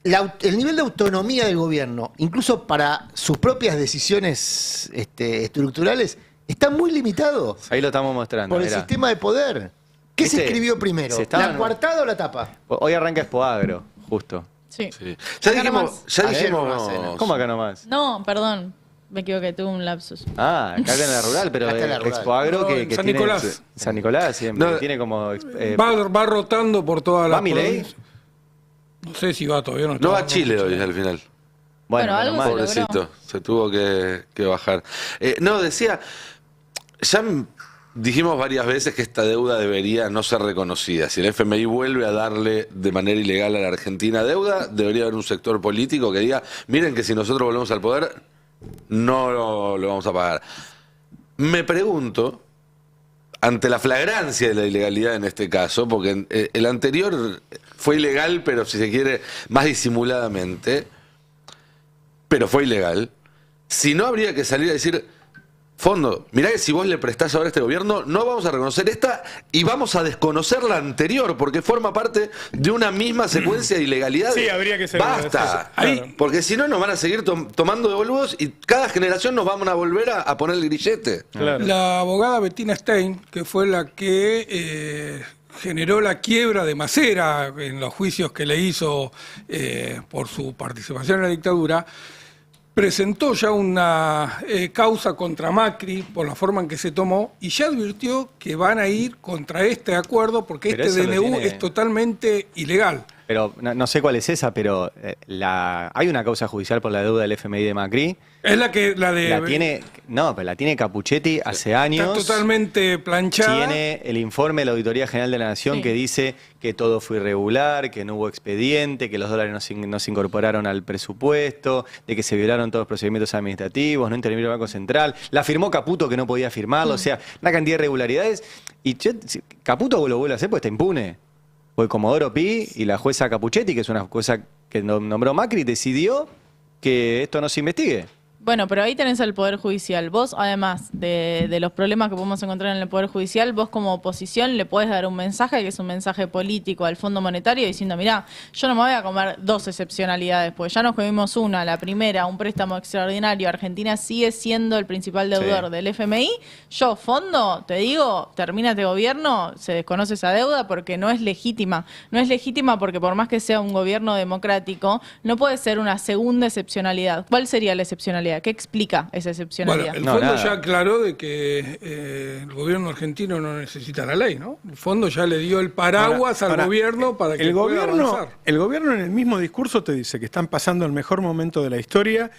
el nivel de autonomía del gobierno, incluso para sus propias decisiones estructurales, está muy limitado Ahí lo estamos mostrando. por el mirá. sistema de poder. ¿Qué se ¿Viste? escribió primero? Se estaban- ¿La coartada o la tapa? Hoy arranca Expoagro, justo. Sí. Ya Acá dijimos, nomás. ya Acá dijimos. nomás, ¿cómo acá nomás? No, perdón. Me equivoqué, tuve un lapsus. Ah, acá en la rural, pero Acá está en la rural. Expoagro No, que en San tiene Nicolás. San Nicolás siempre, No, que tiene como Va rotando por toda la ¿Va Milei? provincia. No sé si va todavía. No está, va a Chile hoy al final. Bueno, menos algo mal. se logró. Pobrecito, se tuvo que bajar. No, decía, dijimos varias veces que esta deuda debería no ser reconocida. Si el FMI vuelve a darle de manera ilegal a la Argentina deuda, debería haber un sector político que diga, miren que si nosotros volvemos al poder, no lo vamos a pagar. Me pregunto, ante la flagrancia de la ilegalidad en este caso, porque el anterior fue ilegal, pero si se quiere, más disimuladamente, pero fue ilegal, si no habría que salir a decir, fondo, mirá que si vos le prestás ahora a este gobierno, no vamos a reconocer esta y vamos a desconocer la anterior, porque forma parte de una misma secuencia de ilegalidades. Sí, habría que ser. ¡Basta! Claro. Porque si no, nos van a seguir tomando de boludos y cada generación nos van a volver a poner el grillete. Claro. La abogada Bettina Stein, que fue la que generó la quiebra de Macera en los juicios que le hizo por su participación en la dictadura, presentó ya una causa contra Macri por la forma en que se tomó y ya advirtió que van a ir contra este acuerdo porque Pero este eso lo DNU tiene- es totalmente ilegal. Pero no sé cuál es esa, pero hay una causa judicial por la deuda del FMI de Macri. Es la que la de La tiene, no, pero la tiene Capuchetti hace años. está totalmente planchada. Tiene el informe de la Auditoría General de la Nación Sí. que dice que todo fue irregular, que no hubo expediente, que los dólares no se incorporaron al presupuesto, de que se violaron todos los procedimientos administrativos, no intervino el Banco Central. La firmó Caputo que no podía firmarlo, o sea, una cantidad de irregularidades. Y Caputo lo vuelve a hacer porque está impune. Fue Comodoro Pi y la jueza Capuchetti, que es una jueza que nombró Macri, decidió que esto no se investigue. Bueno, pero ahí tenés al Poder Judicial. Vos, además de los problemas que podemos encontrar en el Poder Judicial, vos como oposición le podés dar un mensaje, que es un mensaje político al Fondo Monetario, diciendo, mirá, yo no me voy a comer 2 excepcionalidades, pues ya nos comimos una, la primera, un préstamo extraordinario. Argentina sigue siendo el principal deudor del FMI. Yo, Fondo, te digo, termina este gobierno, se desconoce esa deuda porque no es legítima. No es legítima porque por más que sea un gobierno democrático, no puede ser una segunda excepcionalidad. ¿Cuál sería la excepcionalidad? ¿Qué explica esa Bueno, excepcionalidad? el No, fondo nada. ya aclaró de que el gobierno argentino no necesita la ley, ¿no? El fondo ya le dio el paraguas al gobierno para que el pueda gobierno, avanzar. el gobierno en el mismo discurso te dice que están pasando el mejor momento de la historia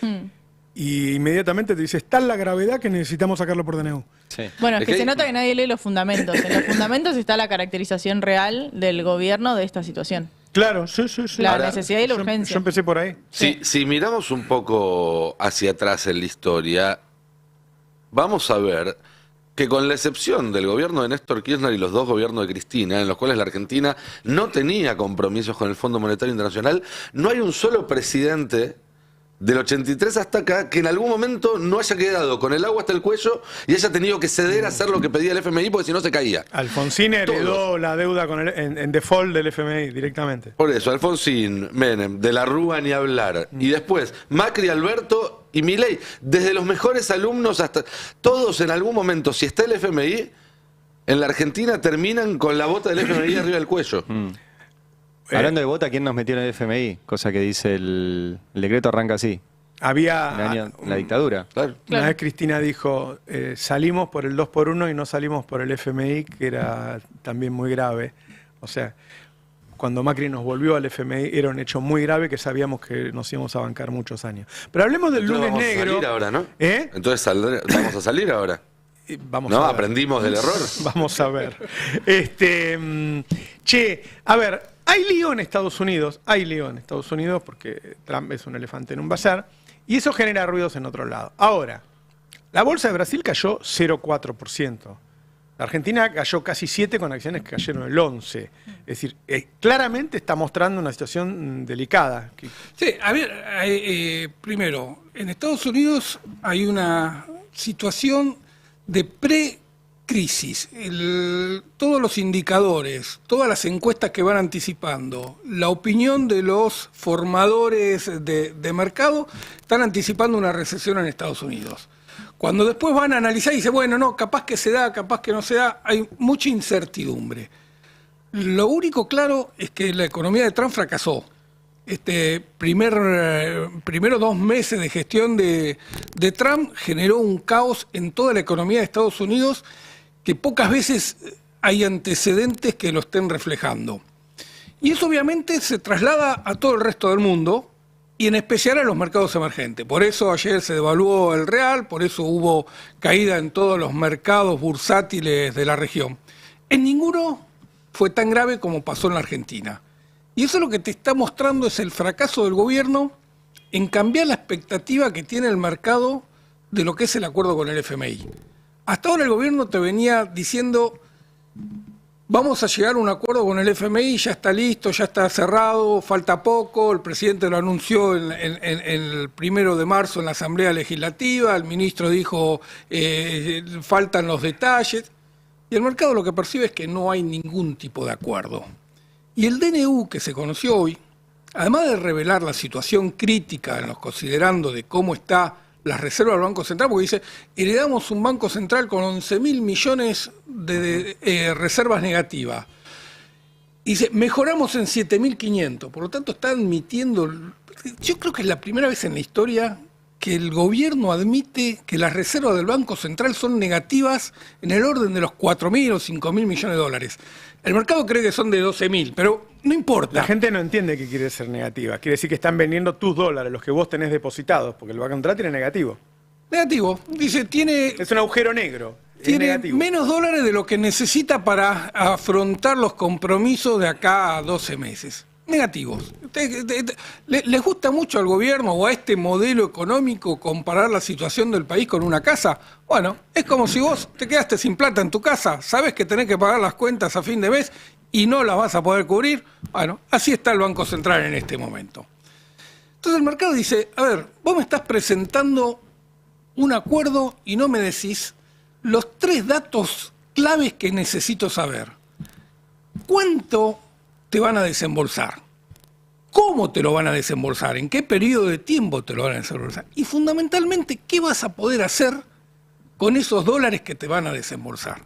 y inmediatamente te dice, está la gravedad que necesitamos sacarlo por DNU. Bueno, es Es que que se hay- nota que nadie lee los fundamentos. En los fundamentos está la caracterización real del gobierno de esta situación. Claro, sí, sí, sí. La Ahora, necesidad y la Yo urgencia. empecé por ahí. Si miramos un poco hacia atrás en la historia, vamos a ver que con la excepción del gobierno de Néstor Kirchner y los 2 gobiernos de Cristina, en los cuales la Argentina no tenía compromisos con el Fondo Monetario Internacional, no hay un solo presidente del 83 hasta acá que en algún momento no haya quedado con el agua hasta el cuello y haya tenido que ceder a hacer lo que pedía el FMI porque si no se caía. Alfonsín heredó la deuda con en default del FMI directamente. Por eso, Alfonsín, Menem, de la Rúa ni hablar. Y después, Macri, Alberto y Milei, desde los mejores alumnos hasta... Todos en algún momento, si está el FMI, en la Argentina terminan con la bota del FMI arriba del cuello. Hablando de bota, ¿quién nos metió en el FMI? Cosa que dice el decreto arranca así. Había... La dictadura. Claro. Una vez Cristina dijo, salimos por el 2x1 y no salimos por el FMI, que era también muy grave. O sea, cuando Macri nos volvió al FMI era un hecho muy grave que sabíamos que nos íbamos a bancar muchos años. Pero hablemos del Entonces lunes vamos a negro. salir ahora, ¿no? ¿Eh? Entonces vamos a salir ahora. Vamos ¿No? a ver. ¿Aprendimos del error? Vamos a ver. A ver, hay lío en Estados Unidos, porque Trump es un elefante en un bazar, y eso genera ruidos en otro lado. Ahora, la bolsa de Brasil cayó 0,4%. La Argentina cayó casi 7% con acciones que cayeron el 11%. Es decir, claramente está mostrando una situación delicada. Sí, a ver, primero, en Estados Unidos hay una situación de pre-crisis. Todos los indicadores, todas las encuestas que van anticipando, la opinión de los formadores de mercado están anticipando una recesión en Estados Unidos. Cuando después van a analizar y dicen, bueno, no, capaz que se da, capaz que no se da, hay mucha incertidumbre. Lo único claro es que la economía de Trump fracasó. Primero 2 meses de gestión de Trump generó un caos en toda la economía de Estados Unidos que pocas veces hay antecedentes que lo estén reflejando. Y eso obviamente se traslada a todo el resto del mundo y en especial a los mercados emergentes. Por eso ayer se devaluó el real, por eso hubo caída en todos los mercados bursátiles de la región. En ninguno fue tan grave como pasó en la Argentina. Y eso lo que te está mostrando es el fracaso del gobierno en cambiar la expectativa que tiene el mercado de lo que es el acuerdo con el FMI. Hasta ahora el gobierno te venía diciendo, vamos a llegar a un acuerdo con el FMI, ya está listo, ya está cerrado, falta poco, el presidente lo anunció el 1 de marzo en la Asamblea Legislativa, el ministro dijo, faltan los detalles, y el mercado lo que percibe es que no hay ningún tipo de acuerdo. Y el DNU que se conoció hoy, además de revelar la situación crítica en los considerando de cómo está las reservas del Banco Central, porque dice, heredamos un Banco Central con 11.000 millones de reservas negativas. Dice, mejoramos en 7.500. Por lo tanto, está admitiendo, yo creo que es la primera vez en la historia que el gobierno admite que las reservas del Banco Central son negativas en el orden de los 4.000 o 5.000 millones de dólares. El mercado cree que son de 12.000, pero no importa. La gente no entiende que quiere ser negativa. Quiere decir que están vendiendo tus dólares, los que vos tenés depositados, porque el Banco Central tiene negativo. Negativo. Dice, es un agujero negro. Tiene menos dólares de lo que necesita para afrontar los compromisos de acá a 12 meses. Negativos. ¿Les gusta mucho al gobierno o a este modelo económico comparar la situación del país con una casa? Bueno, es como si vos te quedaste sin plata en tu casa, sabes que tenés que pagar las cuentas a fin de mes y no las vas a poder cubrir. Bueno, así está el Banco Central en este momento. Entonces el mercado dice, a ver, vos me estás presentando un acuerdo y no me decís los 3 datos claves que necesito saber. ¿Cuánto te van a desembolsar? ¿Cómo te lo van a desembolsar? ¿En qué periodo de tiempo te lo van a desembolsar? Y fundamentalmente, ¿qué vas a poder hacer con esos dólares que te van a desembolsar?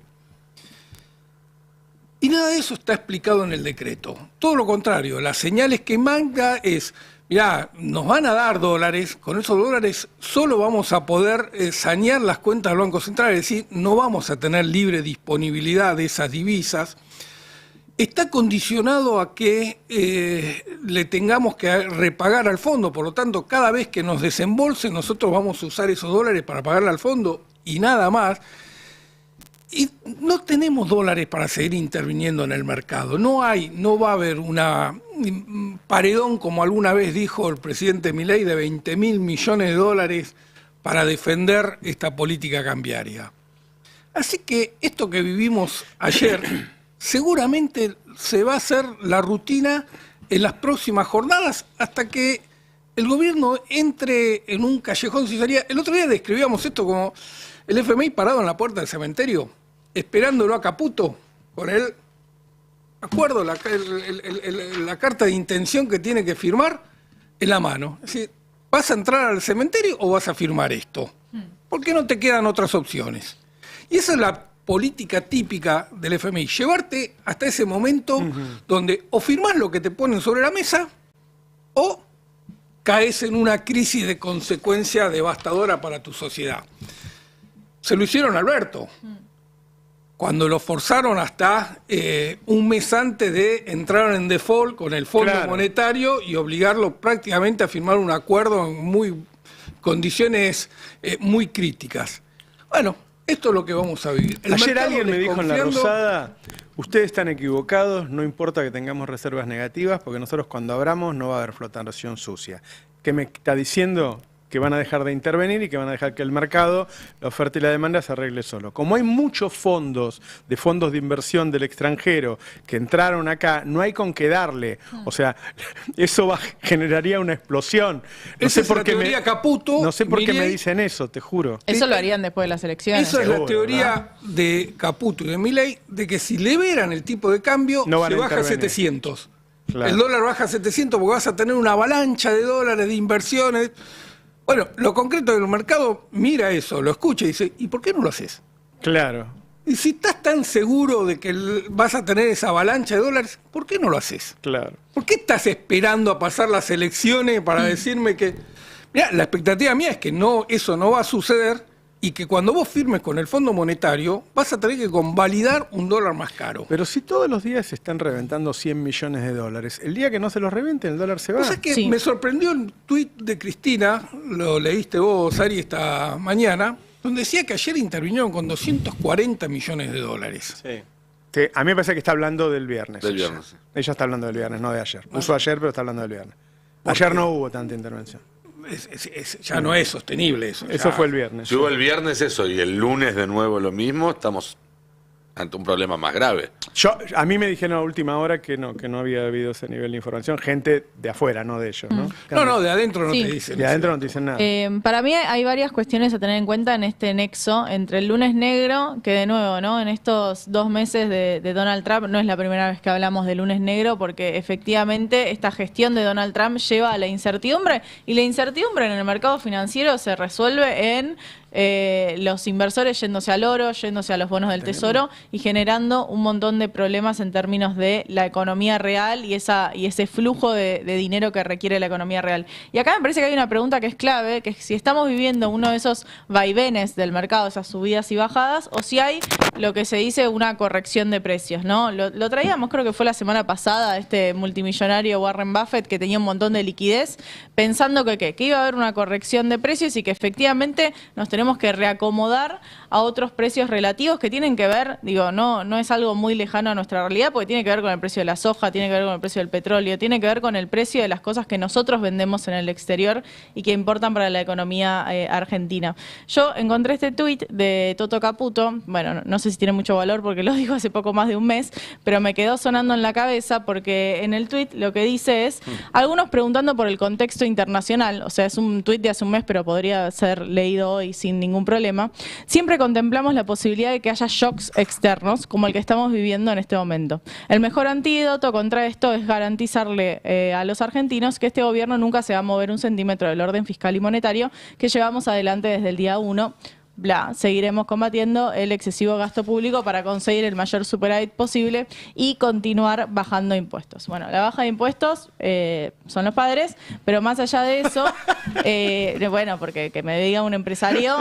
Y nada de eso está explicado en el decreto. Todo lo contrario, las señales que manda es, mirá, nos van a dar dólares, con esos dólares solo vamos a poder sanear las cuentas del Banco Central, es decir, no vamos a tener libre disponibilidad de esas divisas. Está condicionado a que le tengamos que repagar al fondo, por lo tanto, cada vez que nos desembolsen, nosotros vamos a usar esos dólares para pagarle al fondo y nada más. Y no tenemos dólares para seguir interviniendo en el mercado. No va a haber una paredón, como alguna vez dijo el presidente Milei, de 20.000 millones de dólares para defender esta política cambiaria. Así que esto que vivimos ayer seguramente se va a hacer la rutina en las próximas jornadas hasta que el gobierno entre en un callejón sin salida. El otro día describíamos esto como el FMI parado en la puerta del cementerio, esperándolo a Caputo con el acuerdo, la carta de intención que tiene que firmar en la mano. Es decir, ¿vas a entrar al cementerio o vas a firmar esto? ¿Por qué no te quedan otras opciones? Y esa es la política típica del FMI, llevarte hasta ese momento donde o firmás lo que te ponen sobre la mesa o caes en una crisis de consecuencia devastadora para tu sociedad. Se lo hicieron a Alberto, cuando lo forzaron hasta un mes antes de entrar en default con el Fondo Monetario y obligarlo prácticamente a firmar un acuerdo en condiciones muy críticas. Bueno, Esto es lo que vamos a vivir. Ayer alguien me dijo en La Rosada, ustedes están equivocados, no importa que tengamos reservas negativas, porque nosotros cuando abramos no va a haber flotación sucia. ¿Qué me está diciendo? Que van a dejar de intervenir y que van a dejar que el mercado, la oferta y la demanda se arregle solo. Como hay muchos fondos de inversión del extranjero que entraron acá, no hay con qué darle. O sea, eso generaría una explosión. No Esa sé por es la qué teoría Caputo. No sé por qué me Milei. dicen eso, te juro. Eso lo harían después de las elecciones. Esa es la Seguro, teoría ¿verdad? de Caputo y de Milei, de que si liberan el tipo de cambio, No van se a baja a intervenir. 700. Claro. El dólar baja a 700 porque vas a tener una avalancha de dólares, de inversiones. Bueno, lo concreto del mercado mira eso, lo escucha y dice, ¿y por qué no lo haces? Claro. Y si estás tan seguro de que vas a tener esa avalancha de dólares, ¿por qué no lo haces? Claro. ¿Por qué estás esperando a pasar las elecciones para decirme que... Mira, la expectativa mía es que eso no va a suceder y que cuando vos firmes con el Fondo Monetario vas a tener que convalidar un dólar más caro. Pero si todos los días se están reventando 100 millones de dólares, el día que no se los reventen, el dólar se va. O sea que me sorprendió el tuit de Cristina, lo leíste vos, Ari, esta mañana, donde decía que ayer intervinieron con 240 millones de dólares. Sí, a mí me parece que está hablando del viernes. Del viernes, sí. Ella está hablando del viernes, no de ayer. Puso ayer, pero está hablando del viernes. Ayer no hubo tanta intervención. Ya no es sostenible eso. Eso fue el viernes. Si hubo el viernes eso y el lunes de nuevo lo mismo, estamos ante un problema más grave. A mí me dijeron a última hora que no había habido ese nivel de información. Gente de afuera, no de ellos, ¿no? No, de adentro no Sí. te dicen. De adentro no te dicen nada. Para mí hay varias cuestiones a tener en cuenta en este nexo entre el lunes negro, que de nuevo, ¿no? En estos 2 meses de Donald Trump, no es la primera vez que hablamos de lunes negro, porque efectivamente esta gestión de Donald Trump lleva a la incertidumbre, y la incertidumbre en el mercado financiero se resuelve en los inversores yéndose al oro, yéndose a los bonos del tesoro y generando un montón de problemas en términos de la economía real y ese flujo de dinero que requiere la economía real. Y acá me parece que hay una pregunta que es clave, que es si estamos viviendo uno de esos vaivenes del mercado, esas subidas y bajadas, o si hay lo que se dice una corrección de precios, ¿no? Lo traíamos, creo que fue la semana pasada, este multimillonario Warren Buffett, que tenía un montón de liquidez, pensando que iba a haber una corrección de precios y que efectivamente nos tenemos que reacomodar a otros precios relativos que tienen que ver, digo, no es algo muy lejano a nuestra realidad, porque tiene que ver con el precio de la soja, tiene que ver con el precio del petróleo, tiene que ver con el precio de las cosas que nosotros vendemos en el exterior y que importan para la economía argentina. Yo encontré este tuit de Toto Caputo, bueno, no sé si tiene mucho valor porque lo dijo hace poco más de un mes, pero me quedó sonando en la cabeza porque en el tuit lo que dice es, algunos preguntando por el contexto internacional, o sea, es un tuit de hace un mes, pero podría ser leído hoy sin ningún problema. Siempre contemplamos la posibilidad de que haya shocks externos, como el que estamos viviendo en este momento. El mejor antídoto contra esto es garantizarle a los argentinos que este gobierno nunca se va a mover un centímetro del orden fiscal y monetario que llevamos adelante desde el día 1. Seguiremos combatiendo el excesivo gasto público para conseguir el mayor superávit posible y continuar bajando impuestos. Bueno, la baja de impuestos son los padres, pero más allá de eso, bueno, porque que me diga un empresario,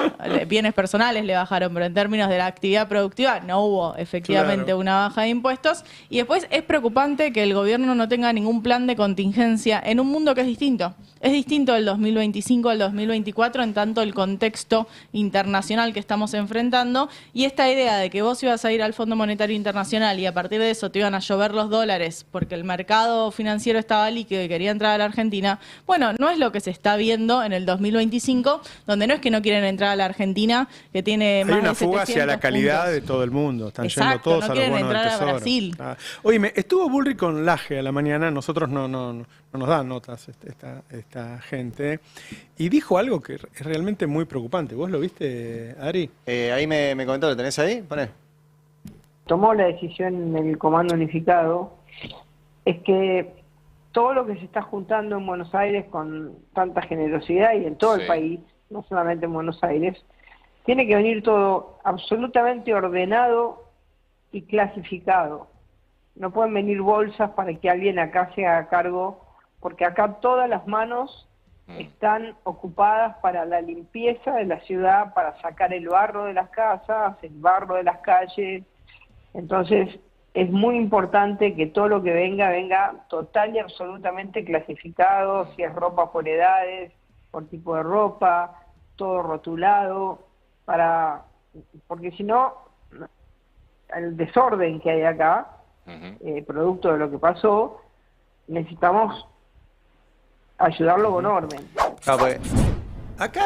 bienes personales le bajaron, pero en términos de la actividad productiva no hubo efectivamente una baja de impuestos. Y después es preocupante que el gobierno no tenga ningún plan de contingencia en un mundo que es distinto. Es distinto del 2025 al 2024 en tanto el contexto internacional que estamos enfrentando, y esta idea de que vos ibas a ir al Fondo Monetario Internacional y a partir de eso te iban a llover los dólares porque el mercado financiero estaba líquido y quería entrar a la Argentina, bueno, no es lo que se está viendo en el 2025, donde no es que no quieren entrar a la Argentina, que tiene más de 700 Hay una fuga hacia la calidad puntos. de todo el mundo, están yendo Exacto, todos no a los quieren bonos del entrar a tesoro. Brasil. Oye, estuvo Bullrich con Laje a la mañana, nosotros no nos dan notas esta gente, y dijo algo que es realmente muy preocupante. ¿Vos lo viste, Ari? Ahí me comentó, ¿lo tenés ahí? Poné. Tomó la decisión en el Comando Unificado, es que todo lo que se está juntando en Buenos Aires con tanta generosidad y en todo el país, no solamente en Buenos Aires, tiene que venir todo absolutamente ordenado y clasificado. No pueden venir bolsas para que alguien acá se haga cargo, porque acá todas las manos están ocupadas para la limpieza de la ciudad, para sacar el barro de las casas, el barro de las calles. Entonces es muy importante que todo lo que venga total y absolutamente clasificado, si es ropa por edades, por tipo de ropa, todo rotulado, para porque si no, el desorden que hay acá, producto de lo que pasó, necesitamos ayudarlo con orden. Acá,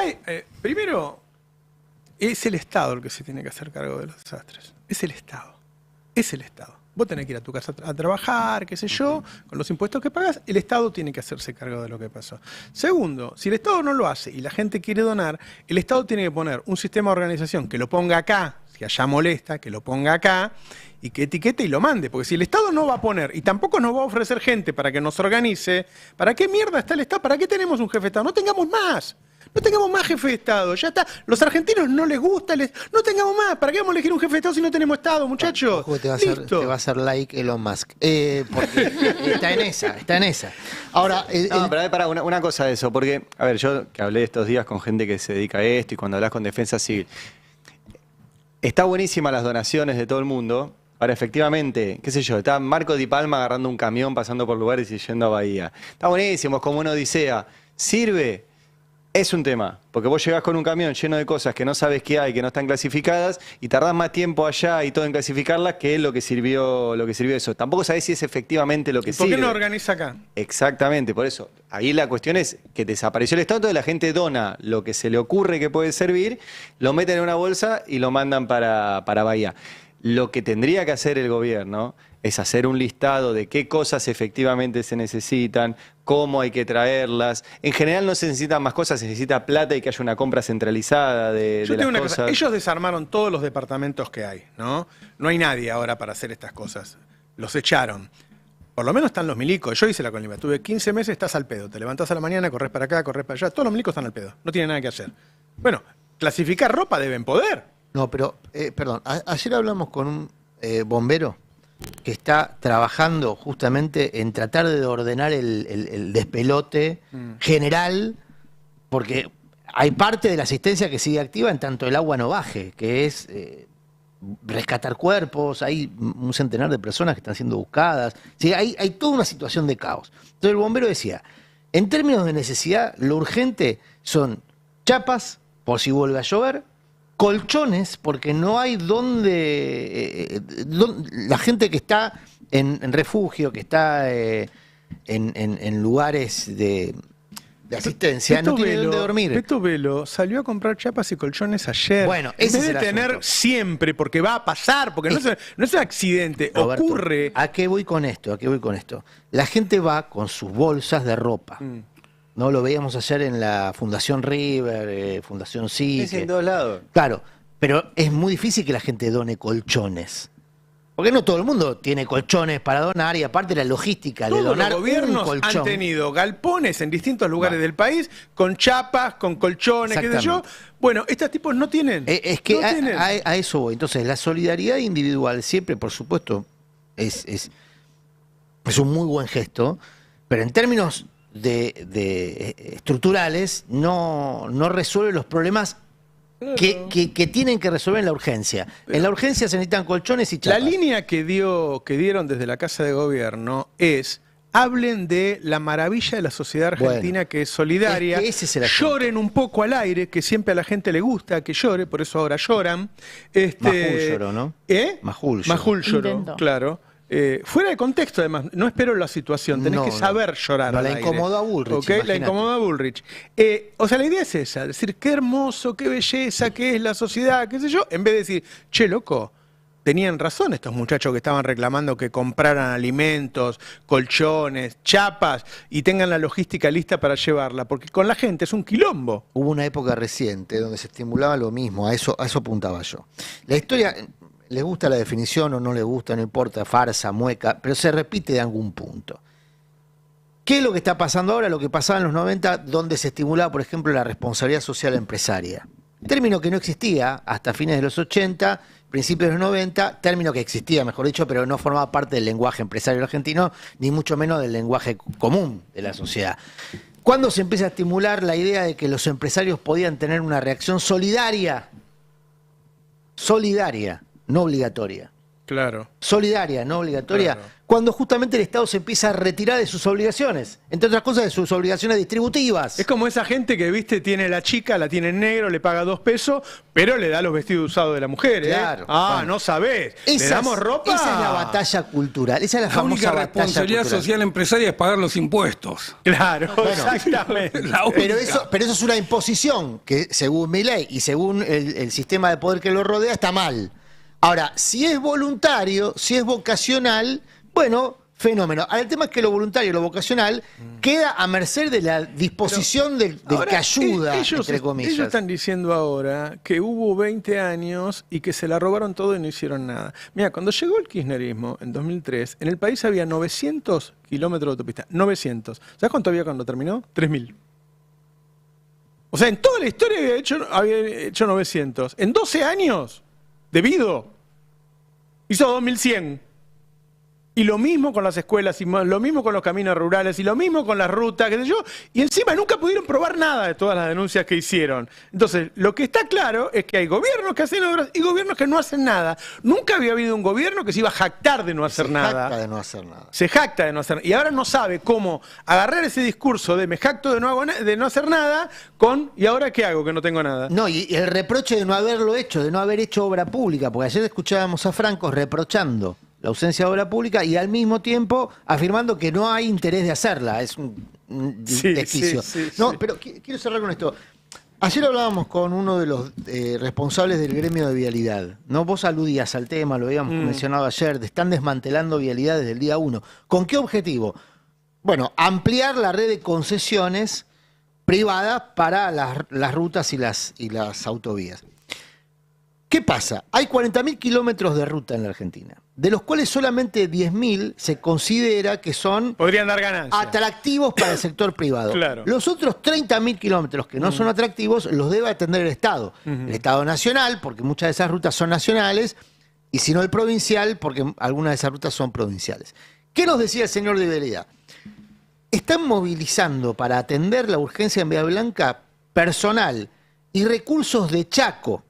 primero, es el Estado el que se tiene que hacer cargo de los desastres. Es el Estado. Es el Estado. Vos tenés que ir a tu casa a trabajar, qué sé yo, con los impuestos que pagas, el Estado tiene que hacerse cargo de lo que pasó. Segundo, si el Estado no lo hace y la gente quiere donar, el Estado tiene que poner un sistema de organización que lo ponga acá, si allá molesta, que lo ponga acá, y que etiquete y lo mande. Porque si el Estado no va a poner y tampoco nos va a ofrecer gente para que nos organice, ¿para qué mierda está el Estado? ¿Para qué tenemos un jefe de Estado? No tengamos más. No tengamos más jefe de Estado, ya está. Los argentinos no les gusta, no tengamos más. ¿Para qué vamos a elegir un jefe de Estado si no tenemos Estado, muchachos? Te va a hacer like Elon Musk. Porque está en esa. Ahora, pero para una cosa de eso, porque, a ver, yo que hablé estos días con gente que se dedica a esto y cuando hablas con Defensa Civil, está buenísima las donaciones de todo el mundo. Ahora, efectivamente, qué sé yo, está Marco Di Palma agarrando un camión, pasando por lugares y yendo a Bahía. Está buenísimo, es como una odisea. ¿Sirve? Es un tema, porque vos llegás con un camión lleno de cosas que no sabes qué hay, que no están clasificadas, y tardás más tiempo allá y todo en clasificarlas que lo que sirvió eso. Tampoco sabés si es efectivamente lo que sirve. ¿Por qué no organiza acá? Exactamente, por eso. Ahí la cuestión es que desapareció el Estado, entonces la gente dona lo que se le ocurre que puede servir, lo meten en una bolsa y lo mandan para Bahía. Lo que tendría que hacer el gobierno es hacer un listado de qué cosas efectivamente se necesitan, cómo hay que traerlas. En general no se necesitan más cosas, se necesita plata y que haya una compra centralizada de Yo las tengo una cosas. cosa. Ellos desarmaron todos los departamentos que hay, ¿no? No hay nadie ahora para hacer estas cosas. Los echaron. Por lo menos están los milicos. Yo hice la Colima. Tuve 15 meses, estás al pedo. Te levantás a la mañana, corres para acá, corres para allá. Todos los milicos están al pedo. No tienen nada que hacer. Bueno, clasificar ropa deben poder. No, pero, perdón, ayer hablamos con un bombero que está trabajando justamente en tratar de ordenar el despelote general, porque hay parte de la asistencia que sigue activa en tanto el agua no baje, que es rescatar cuerpos, hay un centenar de personas que están siendo buscadas, sí, hay toda una situación de caos. Entonces el bombero decía, en términos de necesidad, lo urgente son chapas, por si vuelve a llover, colchones, porque no hay donde la gente que está en refugio, que está en lugares de asistencia, no tiene dónde dormir. Beto Velo salió a comprar chapas y colchones ayer. Bueno, en ese vez es de el tener asunto. siempre, porque va a pasar, porque no es un accidente, Roberto, ocurre. ¿A qué voy con esto? La gente va con sus bolsas de ropa. No lo veíamos ayer en la Fundación River, Fundación Sí. Es en todos lados. Claro, pero es muy difícil que la gente done colchones. Porque no todo el mundo tiene colchones para donar y aparte la logística de Todos donar los un gobiernos colchón. han tenido galpones en distintos lugares del país con chapas, con colchones, qué sé yo. Exactamente. Bueno, estos tipos no tienen. Es que no tienen. a eso voy. Entonces, la solidaridad individual siempre, por supuesto, es un muy buen gesto, pero en términos de estructurales no resuelve los problemas que tienen que resolver en la urgencia. En la urgencia se necesitan colchones y chapas. La línea que dieron desde la Casa de Gobierno es: hablen de la maravilla de la sociedad argentina, que es solidaria, es que ese es el asunto. lloren un poco al aire, que siempre a la gente le gusta que llore, por eso ahora lloran. Majul lloró, ¿no? Majul lloró. Majul lloró, Intentó. claro. Fuera de contexto, además, no espero la situación, tenés que saber llorar. No, al la aire. incomodó a Bullrich, ¿Ok? La imagínate. incomodó a Bullrich. O sea, la idea es esa, decir qué hermoso, qué belleza, qué es la sociedad, qué sé yo, en vez de decir, che, loco, tenían razón estos muchachos que estaban reclamando que compraran alimentos, colchones, chapas y tengan la logística lista para llevarla, porque con la gente es un quilombo. Hubo una época reciente donde se estimulaba lo mismo, a eso apuntaba yo. La historia, les gusta la definición o no les gusta, no importa, farsa, mueca, pero se repite de algún punto. ¿Qué es lo que está pasando ahora? Lo que pasaba en los 90, donde se estimulaba, por ejemplo, la responsabilidad social empresaria. Término que no existía hasta fines de los 80, principios de los 90, término que existía, mejor dicho, pero no formaba parte del lenguaje empresario argentino, ni mucho menos del lenguaje común de la sociedad. ¿Cuándo se empieza a estimular la idea de que los empresarios podían tener una reacción solidaria, no obligatoria, Claro. solidaria, no obligatoria, cuando justamente el Estado se empieza a retirar de sus obligaciones, entre otras cosas de sus obligaciones distributivas. Es como esa gente que, viste, tiene la chica, la tiene en negro, le paga 2 pesos, pero le da los vestidos usados de la mujer, ¿eh? Claro. Ah, no sabés. ¿Le damos ropa? Esa es la batalla cultural, esa es la La famosa única batalla responsabilidad cultural. social empresaria es pagar los impuestos. Claro, Bueno, exactamente. Pero eso es una imposición que, según mi ley y según el sistema de poder que lo rodea, está mal. Ahora, si es voluntario, si es vocacional, bueno, fenómeno. Ahora, el tema es que lo voluntario y lo vocacional queda a merced de la disposición del Ahora, que ayuda, ellos, entre comillas. ellos están diciendo ahora que hubo 20 años y que se la robaron todo y no hicieron nada. Mira, cuando llegó el kirchnerismo en 2003, en el país había 900 kilómetros de autopista. 900. ¿Sabes cuánto había cuando terminó? 3.000. O sea, en toda la historia había hecho 900. En 12 años, debido, hizo 2100. Y lo mismo con las escuelas, y lo mismo con los caminos rurales, y lo mismo con las rutas, qué sé yo. Y encima nunca pudieron probar nada de todas las denuncias que hicieron. Entonces, lo que está claro es que hay gobiernos que hacen obras y gobiernos que no hacen nada. Nunca había habido un gobierno que se iba a jactar de no hacer nada. Se jacta de no hacer nada. Se jacta de no hacer nada. Y ahora no sabe cómo agarrar ese discurso de me jacto de no hacer nada con ¿y ahora qué hago que no tengo nada? No, y el reproche de no haberlo hecho, de no haber hecho obra pública, porque ayer escuchábamos a Franco reprochando la ausencia de obra pública y al mismo tiempo afirmando que no hay interés de hacerla. Es un desquicio. No, pero quiero cerrar con esto. Ayer hablábamos con uno de los responsables del gremio de vialidad, ¿no? Vos aludías al tema, lo habíamos mencionado ayer, están desmantelando vialidad desde el día 1. ¿Con qué objetivo? Bueno, ampliar la red de concesiones privadas para las rutas y las autovías. ¿Qué pasa? Hay 40.000 kilómetros de ruta en la Argentina, de los cuales solamente 10.000 se considera que son podrían dar ganancias, atractivos para el sector privado. Claro. Los otros 30.000 kilómetros que no son atractivos los debe atender el Estado. El Estado nacional, porque muchas de esas rutas son nacionales, y si no el provincial, porque algunas de esas rutas son provinciales. ¿Qué nos decía el señor de Vialidad? Están movilizando para atender la urgencia en Vía Blanca personal y recursos de Chaco.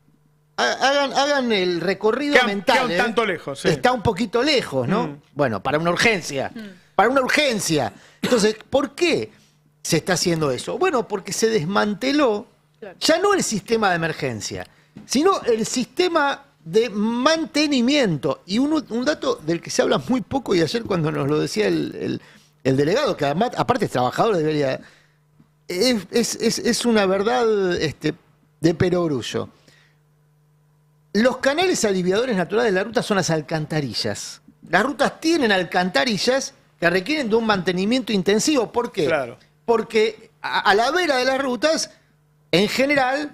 Hagan el recorrido mental. Queda un tanto lejos. Sí. Está un poquito lejos, ¿no? Bueno, para una urgencia. Para una urgencia. Entonces, ¿por qué se está haciendo eso? Bueno, porque se desmanteló ya no el sistema de emergencia, sino el sistema de mantenimiento. Y un dato del que se habla muy poco, y ayer cuando nos lo decía el delegado, que además, aparte es trabajador de Vialidad, es una verdad de perogrullo. Los canales aliviadores naturales de la ruta son las alcantarillas. Las rutas tienen alcantarillas que requieren de un mantenimiento intensivo. ¿Por qué? Claro. Porque a la vera de las rutas, en general,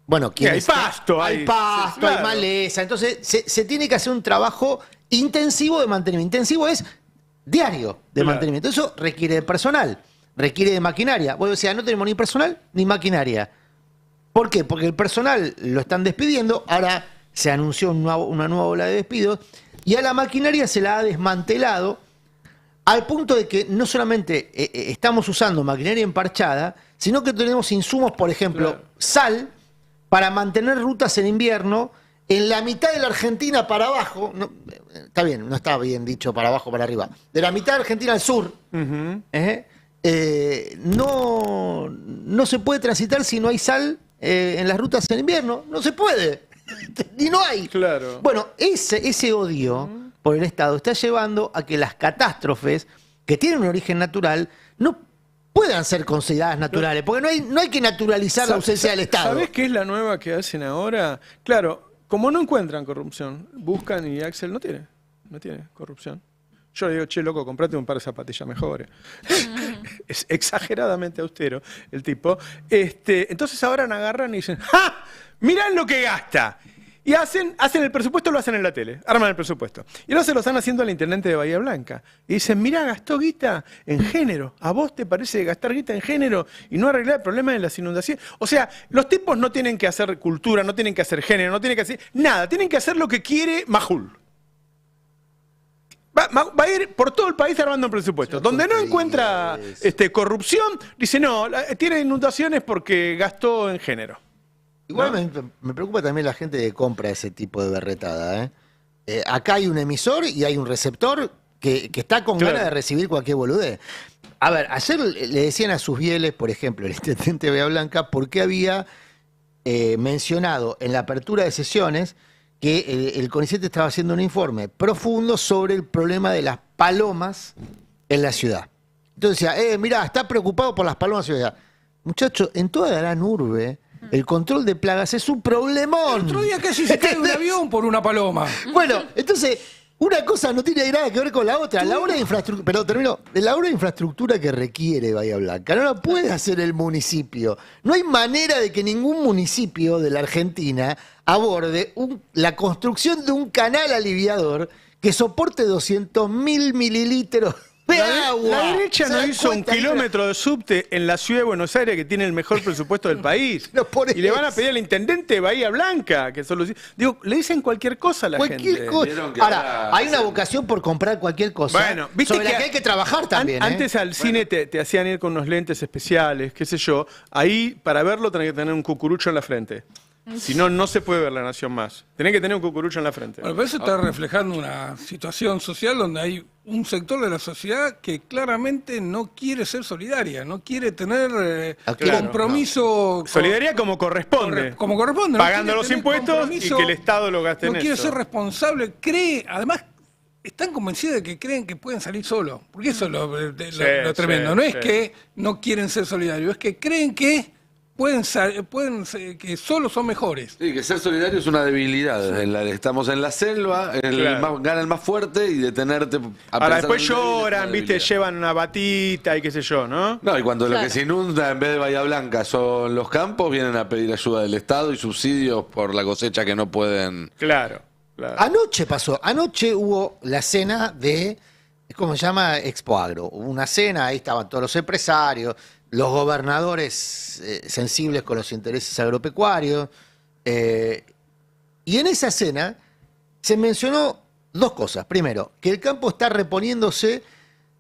bueno, hay pasto, hay maleza. Entonces, se tiene que hacer un trabajo intensivo de mantenimiento. Intensivo es diario de mantenimiento. Eso requiere de personal, requiere de maquinaria. Vos decías, no tenemos ni personal ni maquinaria. ¿Por qué? Porque el personal lo están despidiendo, ahora se anunció una nueva ola de despidos, y a la maquinaria se la ha desmantelado al punto de que no solamente estamos usando maquinaria emparchada, sino que tenemos insumos, por ejemplo, sal, para mantener rutas en invierno en la mitad de la Argentina para abajo, está bien, no está bien dicho para abajo, para arriba, de la mitad de Argentina al sur, no se puede transitar si no hay sal en las rutas en invierno. No se puede. Y no hay. Claro. Bueno, ese odio por el Estado está llevando a que las catástrofes que tienen un origen natural no puedan ser consideradas naturales, porque no hay que naturalizar la ausencia del Estado. ¿Sabés qué es la nueva que hacen ahora? Claro, como no encuentran corrupción, buscan y Axel no tiene corrupción. Yo le digo, che, loco, comprate un par de zapatillas mejores. Es exageradamente austero el tipo. Entonces ahora agarran y dicen, ¡ja! ¡Mirá lo que gasta! Y hacen el presupuesto, lo hacen en la tele, arman el presupuesto. Y ahora se lo están haciendo al intendente de Bahía Blanca. Y dicen, mirá, gastó guita en género. ¿A vos te parece gastar guita en género y no arreglar el problema de las inundaciones? O sea, los tipos no tienen que hacer cultura, no tienen que hacer género, no tienen que hacer nada. Tienen que hacer lo que quiere Majul. Va a ir por todo el país armando un presupuesto. Donde no encuentra corrupción, dice, no, tiene inundaciones porque gastó en género. Igual me preocupa también la gente que compra ese tipo de berretada, Acá hay un emisor y hay un receptor que está con ganas de recibir cualquier boludez. A ver, ayer le decían a sus fieles, por ejemplo, el intendente de Bahía Blanca, por qué había mencionado en la apertura de sesiones que el CONICET estaba haciendo un informe profundo sobre el problema de las palomas en la ciudad. Entonces decía, mirá, está preocupado por las palomas en la ciudad. Muchachos, en toda la gran urbe, el control de plagas es un problemón. El otro día casi se cae un avión por una paloma. Bueno, entonces, una cosa no tiene nada que ver con la otra. La obra de infraestructura, pero termino, la obra de infraestructura que requiere Bahía Blanca no la puede hacer el municipio. No hay manera de que ningún municipio de la Argentina aborde la construcción de un canal aliviador que soporte 200.000 mililitros de agua. La derecha no hizo un kilómetro de subte en la ciudad de Buenos Aires, que tiene el mejor presupuesto del país. Y le van a pedir al intendente de Bahía Blanca que solucione. Digo, le dicen cualquier cosa a la gente. Ahora, hay una vocación por comprar cualquier cosa. Bueno, viste sobre la que hay que trabajar también. Antes al cine te hacían ir con unos lentes especiales, qué sé yo. Ahí, para verlo, tenés que tener un cucurucho en la frente. Si no, no se puede ver La Nación más. Tenés que tener un cucurucho en la frente. Bueno, pero eso está reflejando una situación social donde hay un sector de la sociedad que claramente no quiere ser solidaria, no quiere tener compromiso. Solidaria como corresponde. Como corresponde. Pagando los impuestos y que el Estado lo gaste en eso. No quiere ser responsable, además, están convencidos de que creen que pueden salir solos. Porque eso es lo tremendo. No es que no quieren ser solidarios, es que creen que que solo son mejores. Sí, que ser solidario es una debilidad. Estamos en la selva, gana el más fuerte y detenerte. Ahora después lloran, viste, llevan una batita y qué sé yo, ¿no? No, y cuando lo que se inunda en vez de Bahía Blanca son los campos, vienen a pedir ayuda del Estado y subsidios por la cosecha que no pueden. Claro. Anoche hubo la cena de, ¿cómo se llama? Expo Agro. Hubo una cena, ahí estaban todos los empresarios, los gobernadores sensibles con los intereses agropecuarios. Y en esa cena se mencionó dos cosas. Primero, que el campo está reponiéndose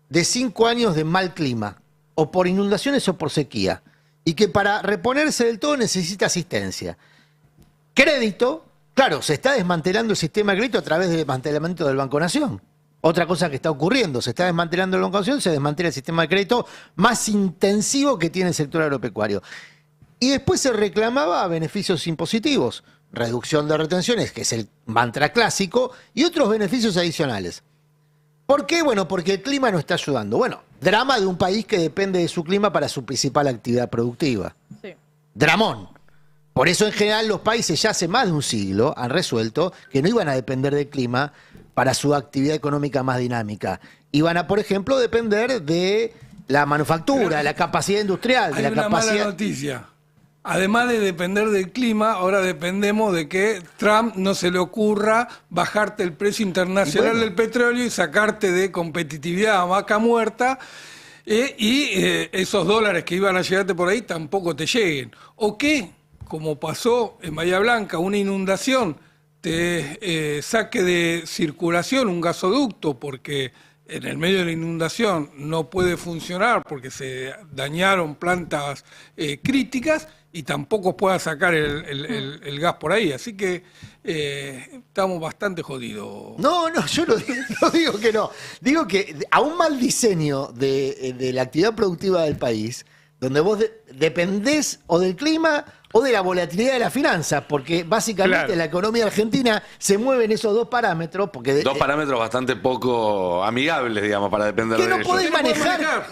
de 5 años de mal clima, o por inundaciones o por sequía, y que para reponerse del todo necesita asistencia. Crédito, claro, se está desmantelando el sistema de crédito a través del desmantelamiento del Banco Nación. Otra cosa que está ocurriendo, se está desmantelando el Banco Nación, se desmantela el sistema de crédito más intensivo que tiene el sector agropecuario. Y después se reclamaba beneficios impositivos, reducción de retenciones, que es el mantra clásico, y otros beneficios adicionales. ¿Por qué? Bueno, porque el clima no está ayudando. Bueno, drama de un país que depende de su clima para su principal actividad productiva. Sí. Dramón. Por eso, en general, los países ya hace más de un siglo han resuelto que no iban a depender del clima para su actividad económica más dinámica. Iban a, por ejemplo, depender de la manufactura, la capacidad industrial. Hay de la una capacidad... mala noticia. Además de depender del clima, ahora dependemos de que Trump no se le ocurra bajarte el precio internacional del petróleo y sacarte de competitividad a vaca muerta. Esos dólares que iban a llegarte por ahí tampoco te lleguen. O que, como pasó en Bahía Blanca, una inundación te saque de circulación un gasoducto porque en el medio de la inundación no puede funcionar porque se dañaron plantas críticas y tampoco pueda sacar el gas por ahí. Así que estamos bastante jodidos. No, yo no digo que no. Digo que a un mal diseño de la actividad productiva del país, donde vos dependés o del clima o de la volatilidad de la finanza, porque básicamente la economía argentina se mueve en esos dos parámetros. Dos parámetros bastante poco amigables, digamos, para depender de ellos. Que no podés manejar.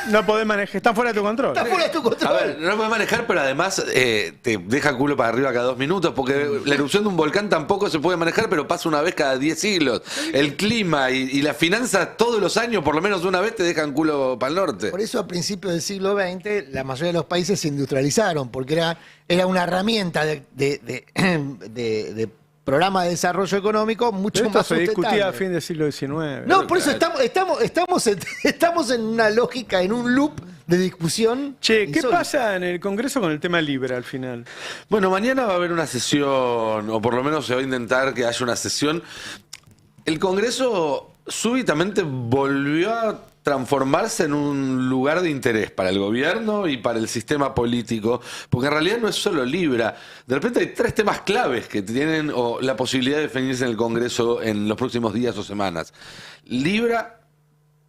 No podés manejar, están fuera de tu control. Está fuera de tu control. A ver, no podés manejar, pero además te deja culo para arriba cada 2 minutos, porque la erupción de un volcán tampoco se puede manejar, pero pasa una vez cada 10 siglos. El clima y las finanzas todos los años, por lo menos una vez, te dejan culo para el norte. Por eso a principios del siglo XX la mayoría de los países se industrializaron, porque era una herramienta de programa de desarrollo económico mucho más se sustentable. discutía a fin del siglo XIX. No, por eso estamos en una lógica, en un loop de discusión. Che, ¿qué pasa en el Congreso con el tema libre al final? Bueno, mañana va a haber una sesión, o por lo menos se va a intentar que haya una sesión. El Congreso súbitamente volvió a transformarse en un lugar de interés para el gobierno y para el sistema político, porque en realidad no es solo Libra. De repente hay 3 temas claves que tienen la posibilidad de definirse en el Congreso en los próximos días o semanas. Libra,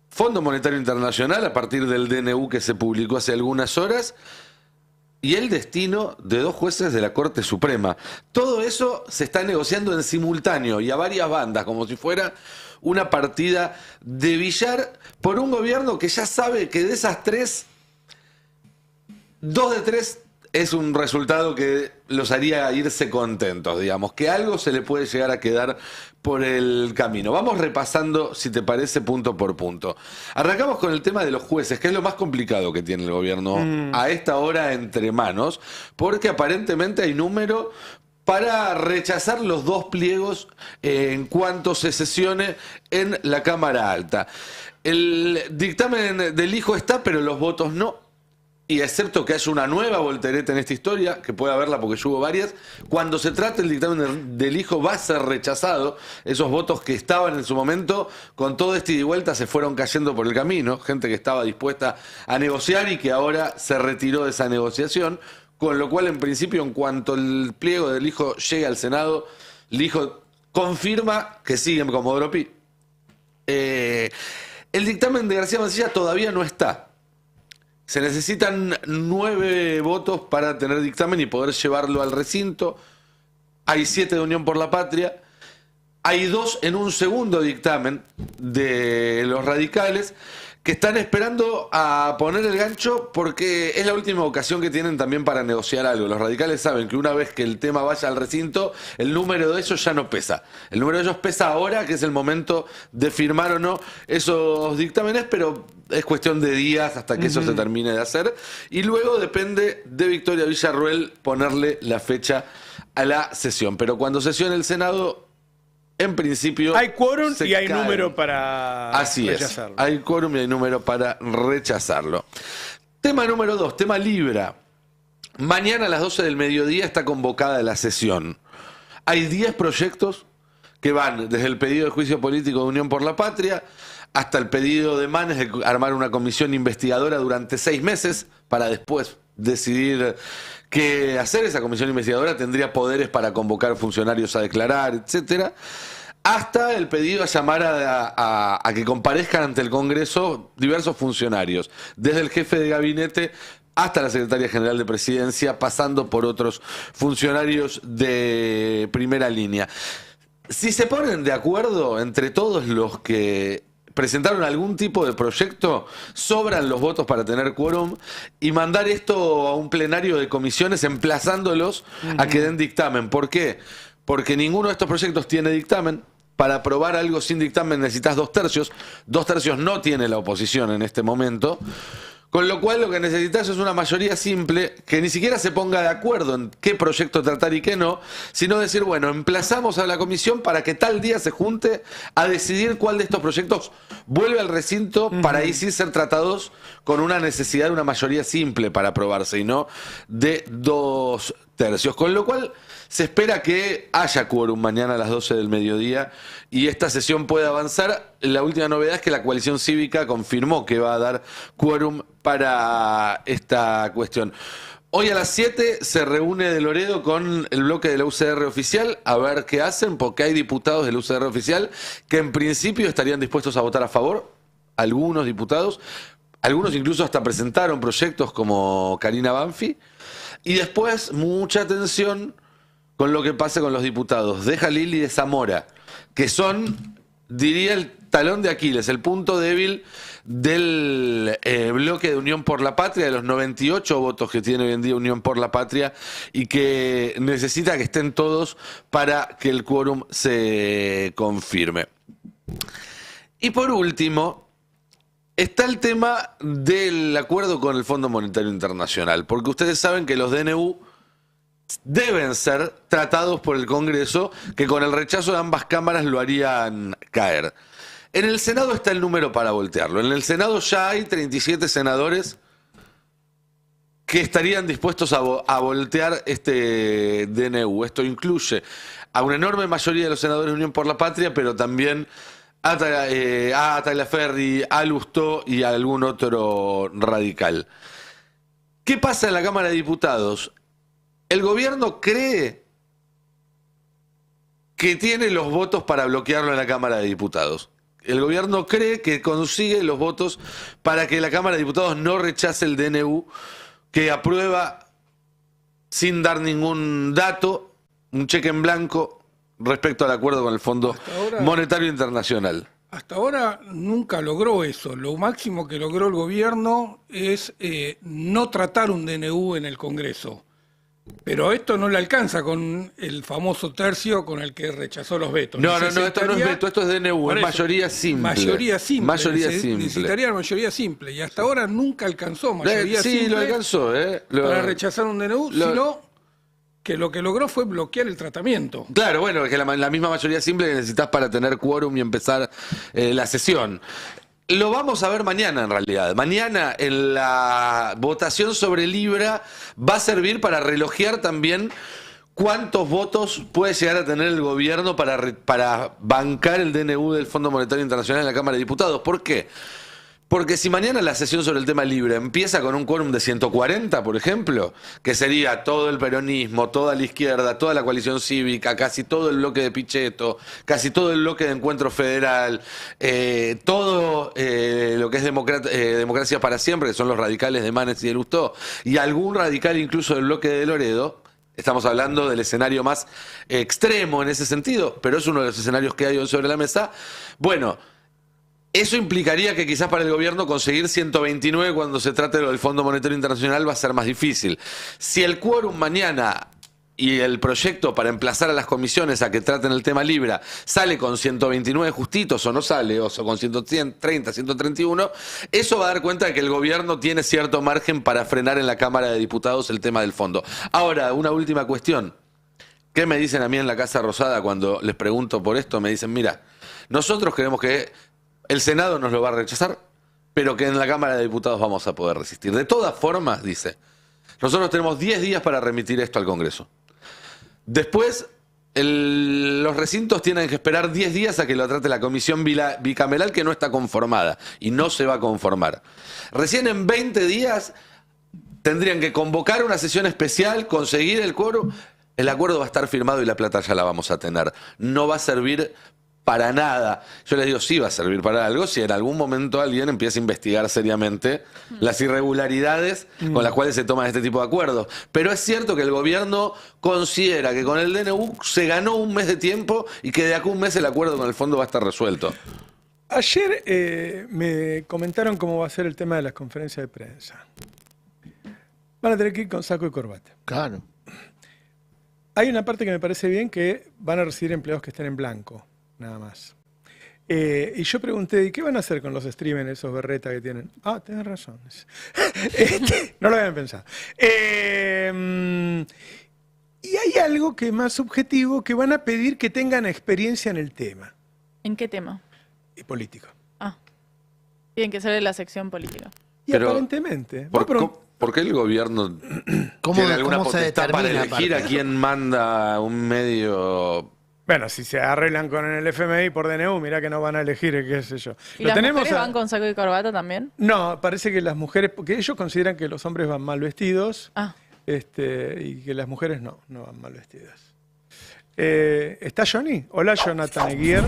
Fondo Monetario Internacional, a partir del DNU que se publicó hace algunas horas, y el destino de 2 jueces de la Corte Suprema. Todo eso se está negociando en simultáneo y a varias bandas, como si fuera una partida de billar por un gobierno que ya sabe que de esas 3, 2 de 3 es un resultado que los haría irse contentos, digamos, que algo se le puede llegar a quedar por el camino. Vamos repasando, si te parece, punto por punto. Arrancamos con el tema de los jueces, que es lo más complicado que tiene el gobierno a esta hora entre manos, porque aparentemente hay número para rechazar los 2 pliegos en cuanto se sesione en la Cámara Alta. El dictamen del hijo está, pero los votos no. Y excepto que haya una nueva voltereta en esta historia, que puede haberla porque ya hubo varias, cuando se trate el dictamen del hijo va a ser rechazado. Esos votos que estaban en su momento, con todo este ida y vuelta, se fueron cayendo por el camino. Gente que estaba dispuesta a negociar y que ahora se retiró de esa negociación. Con lo cual, en principio, en cuanto el pliego del hijo llegue al Senado, el hijo confirma que sigue en Comodoro Pi. El dictamen de García Mansilla todavía no está. Se necesitan 9 votos para tener dictamen y poder llevarlo al recinto. Hay 7 de Unión por la Patria. Hay 2 en un segundo dictamen de los radicales que están esperando a poner el gancho porque es la última ocasión que tienen también para negociar algo. Los radicales saben que una vez que el tema vaya al recinto, el número de ellos ya no pesa. El número de ellos pesa ahora, que es el momento de firmar o no esos dictámenes, pero es cuestión de días hasta que eso se termine de hacer. Y luego depende de Victoria Villarruel ponerle la fecha a la sesión. Pero cuando sesione el Senado, en principio hay quórum y hay cae. número para Así rechazarlo. Es, hay quórum y hay número para rechazarlo. Tema número 2, tema Libra. Mañana a las 12 del mediodía está convocada la sesión. Hay 10 proyectos que van desde el pedido de juicio político de Unión por la Patria hasta el pedido de Manes de armar una comisión investigadora durante 6 meses para después decidir qué hacer. Esa comisión investigadora tendría poderes para convocar funcionarios a declarar, etcétera, hasta el pedido a llamar a que comparezcan ante el Congreso diversos funcionarios, desde el jefe de gabinete hasta la secretaria general de Presidencia, pasando por otros funcionarios de primera línea. Si se ponen de acuerdo entre todos los que presentaron algún tipo de proyecto, sobran los votos para tener quórum y mandar esto a un plenario de comisiones emplazándolos a que den dictamen. ¿Por qué? Porque ninguno de estos proyectos tiene dictamen. Para aprobar algo sin dictamen necesitas 2/3. 2/3 no tiene la oposición en este momento. Con lo cual lo que necesitas es una mayoría simple que ni siquiera se ponga de acuerdo en qué proyecto tratar y qué no, sino decir, bueno, emplazamos a la comisión para que tal día se junte a decidir cuál de estos proyectos vuelve al recinto para ahí sí ser tratados con una necesidad de una mayoría simple para aprobarse y no de 2/3. Con lo cual se espera que haya quórum mañana a las 12 del mediodía y esta sesión pueda avanzar. La última novedad es que la coalición cívica confirmó que va a dar quórum para esta cuestión. Hoy a las 7 se reúne de Loredo con el bloque de la UCR oficial a ver qué hacen, porque hay diputados de la UCR oficial que en principio estarían dispuestos a votar a favor, algunos diputados, algunos incluso hasta presentaron proyectos como Karina Banfi, y después mucha atención con lo que pasa con los diputados de Jalil y de Zamora, que son, diría, el talón de Aquiles, el punto débil del bloque de Unión por la Patria, de los 98 votos que tiene hoy en día Unión por la Patria y que necesita que estén todos para que el quórum se confirme. Y por último, está el tema del acuerdo con el Fondo Monetario Internacional, porque ustedes saben que los DNU deben ser tratados por el Congreso, que con el rechazo de ambas cámaras lo harían caer. En el Senado está el número para voltearlo. En el Senado ya hay 37 senadores que estarían dispuestos a voltear este DNU. Esto incluye a una enorme mayoría de los senadores de Unión por la Patria, pero también a Tagliaferri, a Lustó y a algún otro radical. ¿Qué pasa en la Cámara de Diputados? El gobierno cree que tiene los votos para bloquearlo en la Cámara de Diputados. El gobierno cree que consigue los votos para que la Cámara de Diputados no rechace el DNU, que aprueba sin dar ningún dato, un cheque en blanco respecto al acuerdo con el Fondo Monetario Internacional. Hasta ahora nunca logró eso. Lo máximo que logró el gobierno es no tratar un DNU en el Congreso. Pero esto no le alcanza con el famoso tercio con el que rechazó los vetos. No, esto no es veto, esto es DNU, es mayoría simple. Mayoría simple. Mayoría simple. Necesitaría mayoría simple. Y hasta ahora nunca alcanzó mayoría simple. Sí, lo alcanzó, para rechazar un DNU, sino que lo que logró fue bloquear el tratamiento. Claro, bueno, que la misma mayoría simple que necesitas para tener quórum y empezar la sesión. Lo vamos a ver mañana, en realidad. Mañana, en la votación sobre Libra, va a servir para relojear también cuántos votos puede llegar a tener el gobierno para bancar el DNU del Fondo Monetario Internacional en la Cámara de Diputados. ¿Por qué? Porque si mañana la sesión sobre el tema Libra empieza con un quórum de 140, por ejemplo, que sería todo el peronismo, toda la izquierda, toda la coalición cívica, casi todo el bloque de Pichetto, casi todo el bloque de Encuentro Federal, todo lo que es Democracia para Siempre, que son los radicales de Manes y de Lustó, y algún radical incluso del bloque de Loredo. Estamos hablando del escenario más extremo en ese sentido, pero es uno de los escenarios que hay hoy sobre la mesa. Bueno, eso implicaría que quizás para el gobierno conseguir 129 cuando se trate del Fondo Monetario Internacional va a ser más difícil. Si el quórum mañana y el proyecto para emplazar a las comisiones a que traten el tema Libra sale con 129 justitos o no sale, o con 130, 131, eso va a dar cuenta de que el gobierno tiene cierto margen para frenar en la Cámara de Diputados el tema del fondo. Ahora, una última cuestión. ¿Qué me dicen a mí en la Casa Rosada cuando les pregunto por esto? Me dicen, mira, nosotros queremos que el Senado nos lo va a rechazar, pero que en la Cámara de Diputados vamos a poder resistir. De todas formas, dice, nosotros tenemos 10 días para remitir esto al Congreso. Después, los recintos tienen que esperar 10 días a que lo trate la comisión bicameral, que no está conformada y no se va a conformar. Recién en 20 días tendrían que convocar una sesión especial, conseguir el quórum. El acuerdo va a estar firmado y la plata ya la vamos a tener. No va a servir para nada. Yo les digo, sí va a servir para algo si en algún momento alguien empieza a investigar seriamente las irregularidades con las cuales se toman este tipo de acuerdos. Pero es cierto que el gobierno considera que con el DNU se ganó un mes de tiempo y que de acá a un mes el acuerdo con el fondo va a estar resuelto. Ayer me comentaron cómo va a ser el tema de las conferencias de prensa. Van a tener que ir con saco y corbata. Claro. Hay una parte que me parece bien, que van a recibir empleados que estén en blanco. Nada más. Y yo pregunté, ¿y qué van a hacer con los streamers, esos berretas que tienen? Ah, tenés razón. No lo habían pensado. Y hay algo que es más subjetivo, que van a pedir que tengan experiencia en el tema. ¿En qué tema? Y político. Ah, tienen que ser de la sección política. Y pero, aparentemente. ¿Por qué el gobierno tiene alguna potestad para elegir a quién manda un medio? Bueno, si se arreglan con el FMI por DNU, mirá que no van a elegir, qué sé yo. ¿Y las mujeres van con saco y corbata también? No, parece que las mujeres, porque ellos consideran que los hombres van mal vestidos, y que las mujeres no van mal vestidas. ¿Está Johnny? Hola, Jonathan Eguier.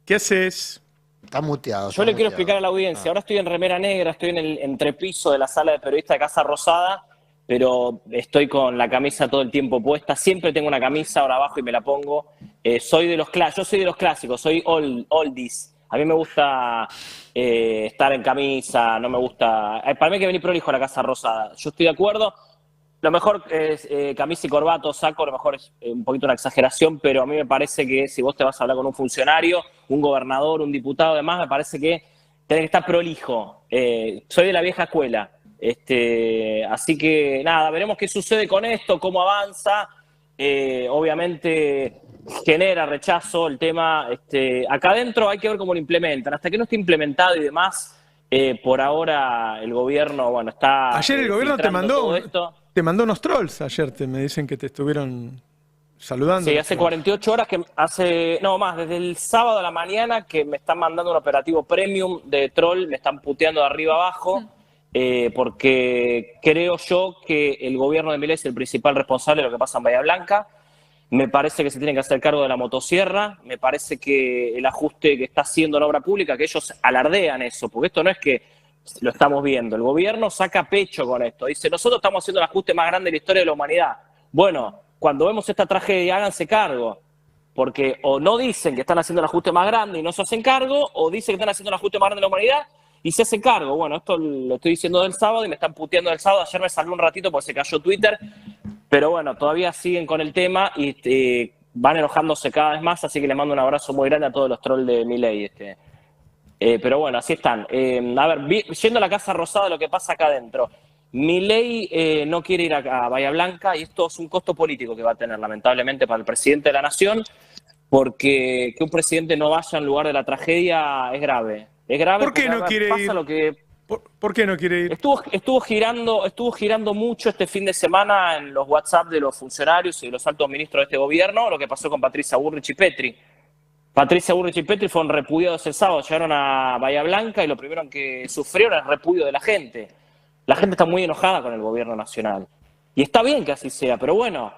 ¿Qué haces? Está muteado. Yo le quiero explicar a la audiencia. Ahora estoy en remera negra, estoy en el entrepiso de la sala de periodistas de Casa Rosada, pero estoy con la camisa todo el tiempo puesta. Siempre tengo una camisa ahora abajo y me la pongo. Yo soy de los clásicos, soy oldies. A mí me gusta estar en camisa, no me gusta... Para mí hay que venir prolijo a la Casa Rosada. Yo estoy de acuerdo. Lo mejor es camisa y corbato, saco, a lo mejor es un poquito una exageración, pero a mí me parece que si vos te vas a hablar con un funcionario, un gobernador, un diputado, además, me parece que tenés que estar prolijo. Soy de la vieja escuela. Así que nada, veremos qué sucede con esto, cómo avanza. Obviamente genera rechazo el tema. Acá adentro hay que ver cómo lo implementan. Hasta que no esté implementado y demás, por ahora el gobierno, bueno, está... Ayer el gobierno te mandó unos trolls, ayer me dicen que te estuvieron saludando. Sí, hace 48 horas que desde el sábado a la mañana que me están mandando un operativo premium de troll, me están puteando de arriba abajo, porque creo yo que el gobierno de Milei es el principal responsable de lo que pasa en Bahía Blanca. Me parece que se tienen que hacer cargo de la motosierra, me parece que el ajuste que está haciendo en obra pública, que ellos alardean eso, porque esto no es que lo estamos viendo, el gobierno saca pecho con esto, dice, nosotros estamos haciendo el ajuste más grande de la historia de la humanidad. Bueno, cuando vemos esta tragedia, háganse cargo, porque o no dicen que están haciendo el ajuste más grande y no se hacen cargo, o dicen que están haciendo el ajuste más grande de la humanidad y se hacen cargo. Bueno, esto lo estoy diciendo del sábado y me están puteando del sábado, ayer me salió un ratito porque se cayó Twitter. Pero bueno, todavía siguen con el tema y van enojándose cada vez más, así que les mando un abrazo muy grande a todos los trolls de Milei. Pero bueno, así están. A ver, yendo a la Casa Rosada, lo que pasa acá adentro. Milei no quiere ir a Bahía Blanca y esto es un costo político que va a tener, lamentablemente, para el presidente de la Nación, porque que un presidente no vaya en lugar de la tragedia es grave. Es grave. ¿Por qué no quiere ir? ¿Por qué no quiere ir? Estuvo girando mucho este fin de semana en los WhatsApp de los funcionarios y de los altos ministros de este gobierno lo que pasó con Patricia Bullrich y Petri. Patricia Bullrich y Petri fueron repudiados el sábado, llegaron a Bahía Blanca y lo primero que sufrieron es el repudio de la gente. La gente está muy enojada con el gobierno nacional. Y está bien que así sea, pero bueno,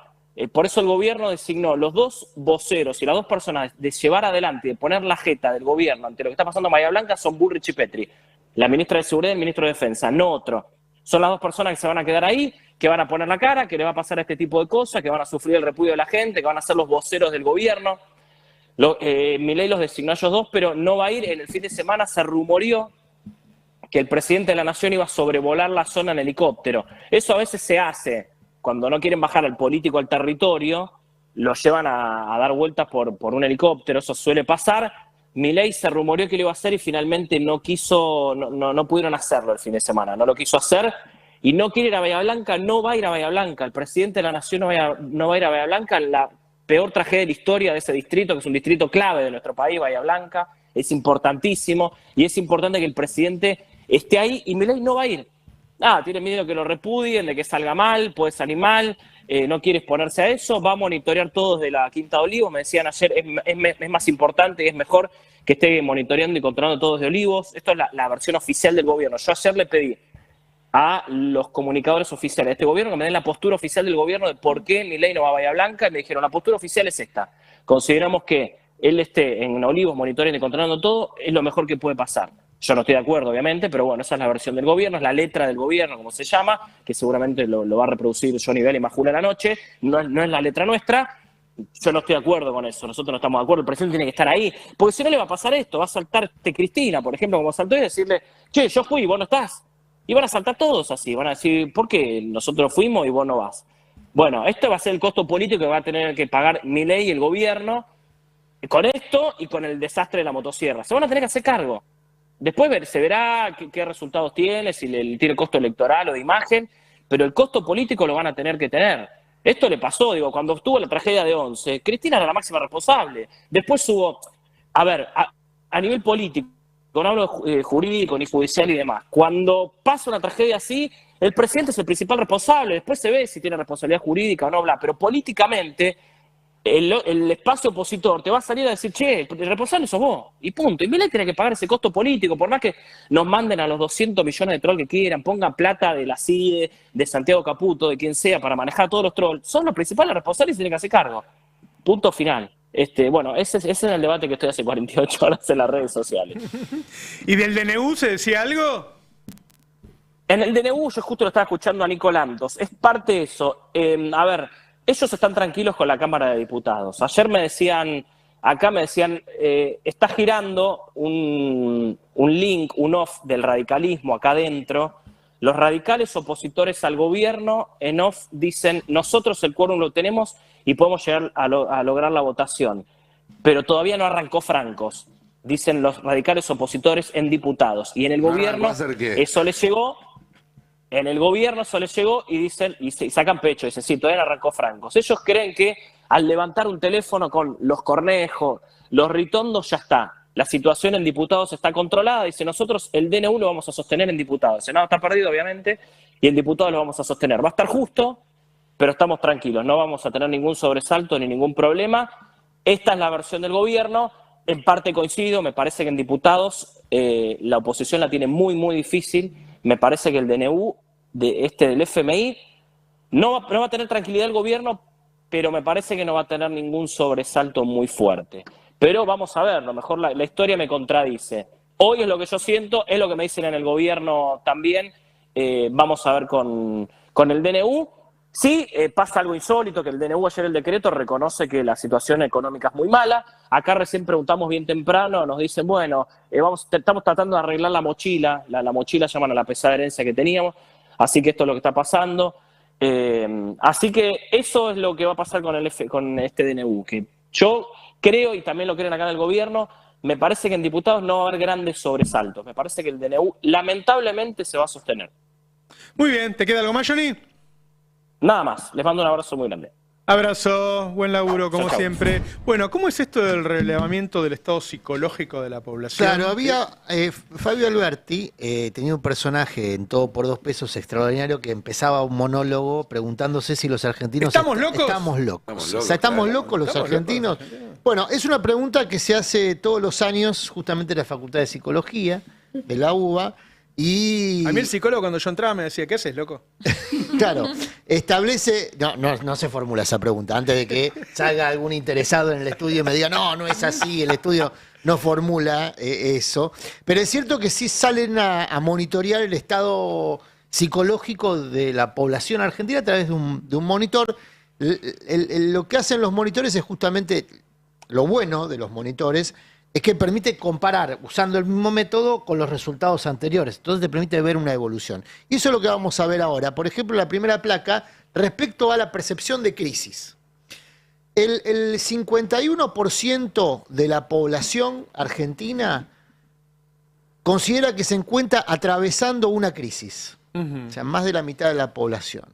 por eso el gobierno designó los dos voceros y las dos personas de llevar adelante y de poner la jeta del gobierno ante lo que está pasando en Bahía Blanca son Bullrich y Petri. La ministra de Seguridad y el ministro de Defensa, no otro. Son las dos personas que se van a quedar ahí, que van a poner la cara, que le va a pasar este tipo de cosas, que van a sufrir el repudio de la gente, que van a ser los voceros del gobierno. Milei los designó a ellos dos, pero no va a ir. En el fin de semana se rumoreó que el presidente de la Nación iba a sobrevolar la zona en helicóptero. Eso a veces se hace. Cuando no quieren bajar al político al territorio, lo llevan a dar vueltas por un helicóptero. Eso suele pasar. Milei se rumoreó que lo iba a hacer y finalmente no pudieron hacerlo el fin de semana, no lo quiso hacer y no quiere ir a Bahía Blanca, no va a ir a Bahía Blanca, el presidente de la Nación no va a ir a Bahía Blanca, la peor tragedia de la historia de ese distrito, que es un distrito clave de nuestro país, Bahía Blanca, es importantísimo y es importante que el presidente esté ahí y Milei no va a ir. Tiene miedo que lo repudien, de que salga mal, puede salir mal, no quiere exponerse a eso, va a monitorear todo desde la Quinta de Olivos, me decían ayer, es más importante y es mejor que esté monitoreando y controlando todo desde Olivos. Esto es la versión oficial del gobierno. Yo ayer le pedí a los comunicadores oficiales de este gobierno que me den la postura oficial del gobierno de por qué Milei no va a Bahía Blanca y me dijeron, la postura oficial es esta. Consideramos que él esté en Olivos monitoreando y controlando todo, es lo mejor que puede pasar. Yo no estoy de acuerdo, obviamente, pero bueno, esa es la versión del gobierno, es la letra del gobierno, como se llama, que seguramente lo va a reproducir Johnny Bell y Majula la noche, no es la letra nuestra. Yo no estoy de acuerdo con eso, nosotros no estamos de acuerdo, el presidente tiene que estar ahí, porque si no le va a pasar esto, va a saltar Cristina, por ejemplo, como saltó y decirle, che, yo fui y vos no estás. Y van a saltar todos así, van a decir, ¿por qué nosotros fuimos y vos no vas? Bueno, este va a ser el costo político que va a tener que pagar Milei y el gobierno con esto y con el desastre de la motosierra. Se van a tener que hacer cargo. Después se verá qué resultados tiene, si tiene costo electoral o de imagen, pero el costo político lo van a tener que tener. Esto le pasó, cuando estuvo la tragedia de Once, Cristina era la máxima responsable. Después hubo, a nivel político, no hablo jurídico ni judicial y demás, cuando pasa una tragedia así, el presidente es el principal responsable, después se ve si tiene responsabilidad jurídica o no, pero políticamente el espacio opositor te va a salir a decir, che, el responsable sos vos, y punto. Y Milei tiene que pagar ese costo político, por más que nos manden a los 200 millones de trolls que quieran, pongan plata de la CIDE, de Santiago Caputo, de quien sea, para manejar a todos los trolls, son los principales responsables y tienen que hacer cargo. Punto final. Bueno, ese es el debate que estoy hace 48 horas en las redes sociales. ¿Y del DNU se decía algo? En el DNU yo justo lo estaba escuchando a Nico Lantos, es parte de eso. Ellos están tranquilos con la Cámara de Diputados. Ayer me decían, está girando un link, un off del radicalismo acá adentro. Los radicales opositores al gobierno en off dicen, nosotros el quórum lo tenemos y podemos llegar a lograr la votación. Pero todavía no arrancó francos, dicen los radicales opositores en diputados. Y en el gobierno eso les llegó. En el gobierno eso les llegó y dicen, y sacan pecho, dicen, sí, todavía no arrancó francos. Ellos creen que al levantar un teléfono con los Cornejos, los Ritondos, ya está. La situación en diputados está controlada. Dice, nosotros el DNU lo vamos a sostener en diputados. El Senado está perdido, obviamente, y en diputados lo vamos a sostener. Va a estar justo, pero estamos tranquilos, no vamos a tener ningún sobresalto ni ningún problema. Esta es la versión del gobierno, en parte coincido, me parece que en diputados la oposición la tiene muy, muy difícil. Me parece que el DNU del FMI no va a tener tranquilidad el gobierno, pero me parece que no va a tener ningún sobresalto muy fuerte. Pero vamos a ver, a lo mejor la historia me contradice. Hoy es lo que yo siento, es lo que me dicen en el gobierno también. Vamos a ver con el DNU. Sí, pasa algo insólito, que el DNU ayer el decreto reconoce que la situación económica es muy mala. Acá recién preguntamos bien temprano, nos dicen, bueno, estamos tratando de arreglar la mochila. La mochila llaman a la pesada herencia que teníamos, así que esto es lo que está pasando. Así que eso es lo que va a pasar con este DNU, que yo creo, y también lo creen acá en el gobierno, me parece que en diputados no va a haber grandes sobresaltos. Me parece que el DNU lamentablemente se va a sostener. Muy bien, ¿te queda algo más, Johnny? Nada más, les mando un abrazo muy grande. Abrazo, buen laburo como Chau, chau. siempre. Bueno, ¿cómo es esto del relevamiento del estado psicológico de la población? Claro, había Fabio Alberti tenía un personaje en Todo por $2 extraordinario que empezaba un monólogo preguntándose si los argentinos ¿Estamos locos? Estamos locos. Estamos O sea, ¿estamos claro. locos los Estamos argentinos? Bueno, es una pregunta que se hace todos los años justamente en la Facultad de Psicología de la UBA. Y a mí el psicólogo cuando yo entraba me decía, ¿qué haces, loco? claro, establece, no se formula esa pregunta, antes de que salga algún interesado en el estudio y me diga, no es así, el estudio no formula eso, pero es cierto que sí salen a monitorear el estado psicológico de la población argentina a través de un monitor. Lo que hacen los monitores es justamente, lo bueno de los monitores, es que permite comparar, usando el mismo método, con los resultados anteriores. Entonces te permite ver una evolución. Y eso es lo que vamos a ver ahora. Por ejemplo, la primera placa, respecto a la percepción de crisis. El 51% de la población argentina considera que se encuentra atravesando una crisis. O sea, más de la mitad de la población.